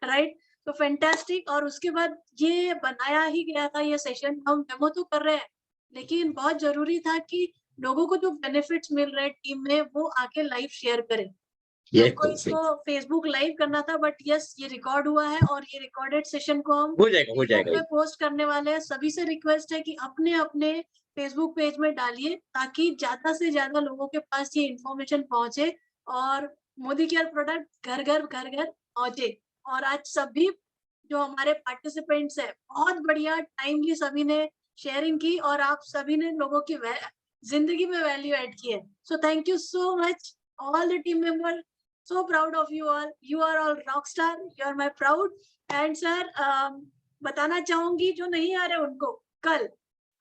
राइट। तो फैंटास्टिक। और उसके बाद ये बनाया ही गया था ये सेशन, हम डेमो तो कर रहे हैं, लेकिन बहुत जरूरी था कि लोगों को जो बेनिफिट्स मिल रहे हैं टीम में, वो आके लाइव शेयर करें। हमको इसको फेसबुक लाइव करना था, बट यस ये रिकॉर्ड हुआ है और ये रिकॉर्डेड सेशन को हम हो जाएगा फेसबुक पे पोस्ट करने वाले हैं। सभी से रिक्वेस्ट है कि अपने अपने फेसबुक पेज में डालिए, ताकि ज्यादा से ज्यादा लोगों के पास ये इंफॉर्मेशन पहुंचे और मोदी केयर प्रोडक्ट घर घर पहुंचे। और आज सभी जो हमारे पार्टिसिपेंट्स है, बहुत बढ़िया टाइमली सभी ने शेयरिंग की और आप सभी ने लोगों की जिंदगी में वैल्यू ऐड की है। सो thank you so much all the team member, so proud of you all, you are all rock star, you are my proud। and sir बताना चाहूंगी जो नहीं आ रहे उनको, कल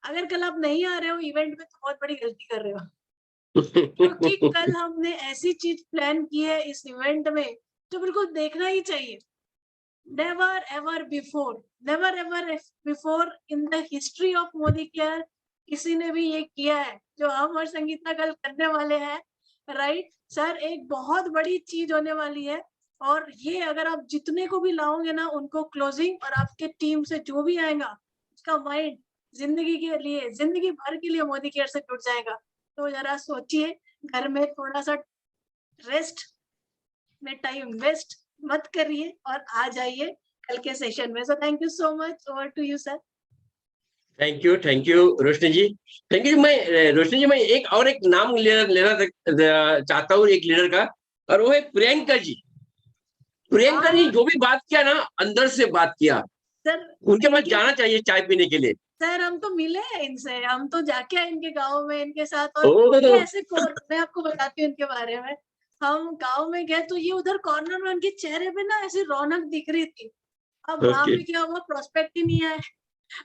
अगर कल आप नहीं आ रहे हो इवेंट में तो बहुत बड़ी गलती कर रहे हो क्योंकि कल हमने ऐसी चीज प्लान की है इस इवेंट में जो बिल्कुल देखना ही चाहिए। never ever before in the history of Modi care किसी ने भी ये किया है जो हम और संगीता कल करने वाले हैं, राइट सर। एक बहुत बड़ी चीज होने वाली है और ये अगर आप जितने को भी लाओगे ना, उनको क्लोजिंग और आपके टीम से जो भी आएगा उसका माइंड जिंदगी के लिए, जिंदगी भर के लिए मोदी केयर से जुड़ जाएगा। तो जरा सोचिए, घर में थोड़ा सा रेस्ट में टाइम वेस्ट मत करिए और आ जाइए कल के सेशन में। So thank you so much, over to you sir. Thank you Roshni ji, thank you. मैं रोशनी जी, मैं एक नाम लेना चाहता हूँ एक लीडर का, और वो है प्रियंका जी। प्रियंका जी जो भी बात किया ना, अंदर से बात किया सर। उनके पास जाना चाहिए चाय पीने के लिए। सर हम तो मिले हैं इनसे, हम तो जाके आए इनके गाँव में इनके साथ। और ये ऐसे मैं आपको बताती हूँ इनके बारे में। हम गाँव में गए तो ये उधर कॉर्नर में उनके चेहरे पे ना ऐसी रौनक दिख रही थी। अब वहाँ पे क्या हुआ, प्रोस्पेक्ट ही नहीं आया,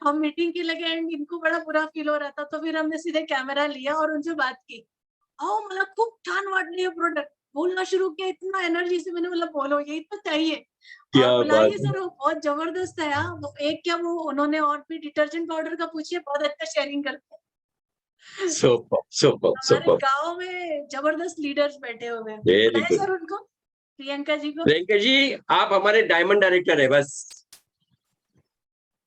हम मीटिंग के लगे एंड इनको बड़ा बुरा फील हो रहा था। तो फिर हमने सीधे कैमरा लिया और उनसे बात की। मला खूप छान वाटले ये प्रोडक्ट, बोलना शुरू किया इतना एनर्जी से। मैंने बोला बोलो, यही तो चाहिए। और बुलाइए सर, वो बहुत जबरदस्त है यार। वो एक क्या, वो उन्होंने और भी डिटर्जेंट पाउडर का पूछिए, बहुत अच्छा शेयरिंग करते हैं। हमारे गाँव में जबरदस्त लीडर्स बैठे हुए हैं। बुलाइए सर उनको, प्रियंका जी को। प्रियंका जी आप हमारे डायमंड डायरेक्टर है, बस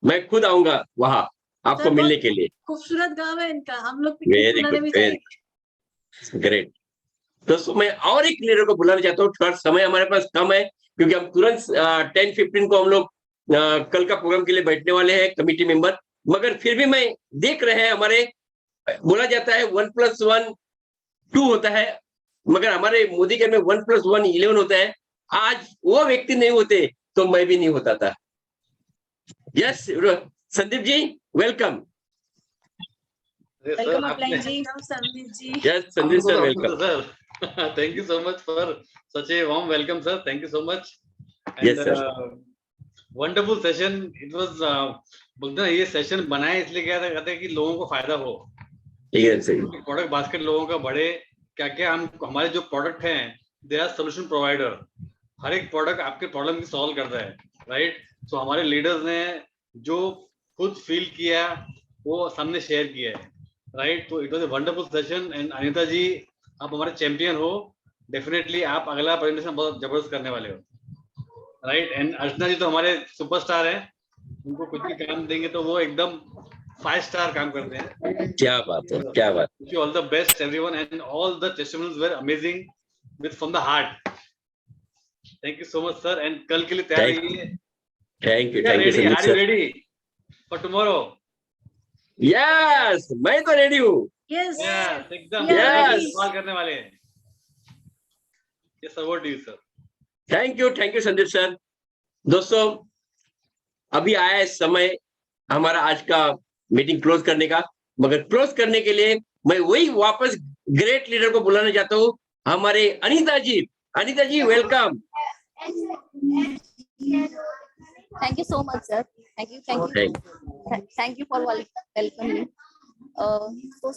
मैं खुद आऊंगा वहां आपको मिलने के लिए। खूबसूरत गाँव है इनका, हम लोग वेरी ग्रेट। दोस्तों मैं और एक लीडर को बुलाना चाहता हूँ, थोड़ा समय हमारे पास कम है क्योंकि हम तुरंत 10:15 को हम लोग कल का प्रोग्राम के लिए बैठने वाले हैं कमिटी मेंबर। मगर फिर भी मैं देख रहे हैं, हमारे बोला जाता है 1+1 2 होता है, मगर हमारे मोदी केयर में 1+1 11 होता है। आज वो व्यक्ति नहीं होते तो मैं भी नहीं होता था। Yes Sandeep ji, welcome. Sandeep ji. Yes Sandeep sir, welcome sir. Thank you so much for such a warm welcome, sir. Thank you so much. And, yes, sir. Wonderful session. It was बोलते हैं ये सेशन बनाए इसलिए क्या कहते हैं कि लोगों को फायदा हो, प्रोडक्ट बास्केट लोगों का बढ़े। क्या क्या हमारे जो प्रोडक्ट हैं, दे आर सोल्यूशन प्रोवाइडर। हर एक प्रोडक्ट आपके प्रॉब्लम की सॉल्व करता है, राइट। सो हमारे लीडर्स ने जो खुद फील किया वो सामने शेयर किया है, राइट। तो it was a wonderful session. And Anita ji आप हमारे चैंपियन हो, डेफिनेटली आप अगला प्रेजेंटेशन बहुत जबरदस्त करने वाले हो, राइट। एंड अर्चना जी तो हमारे सुपरस्टार हैं, उनको कुछ भी काम देंगे तो वो एकदम 5 स्टार काम करते हैं। क्या बात है, क्या बात। Wish you all the best everyone, and all the testimonials were amazing with from the heart. Thank you so much sir, and कल के लिए तैयार रहिए। Thank you. Are you ready for tomorrow? Yes, मैं तो रेडी हूँ। Yes, एकदम सवाल करने वाले हैं। Yes sir, what do you sir? Thank you Sandeep sir. दोस्तों अभी आया है समय हमारा आज का मीटिंग क्लोज करने का, मगर क्लोज करने के लिए मैं वही वापस ग्रेट लीडर को बुलाना चाहता हूँ, हमारे Anita ji welcome. Thank you so much sir, thank you for welcome. तो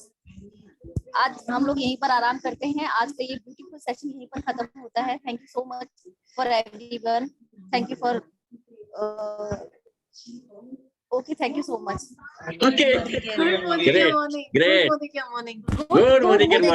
आज हम लोग यहीं पर आराम करते हैं। आज का ये ब्यूटीफुल सेशन यहीं पर खत्म होता है। Thank you so much for everyone, thank you for okay, thank you so much. Okay. Good morning. Great. Good morning. Good morning.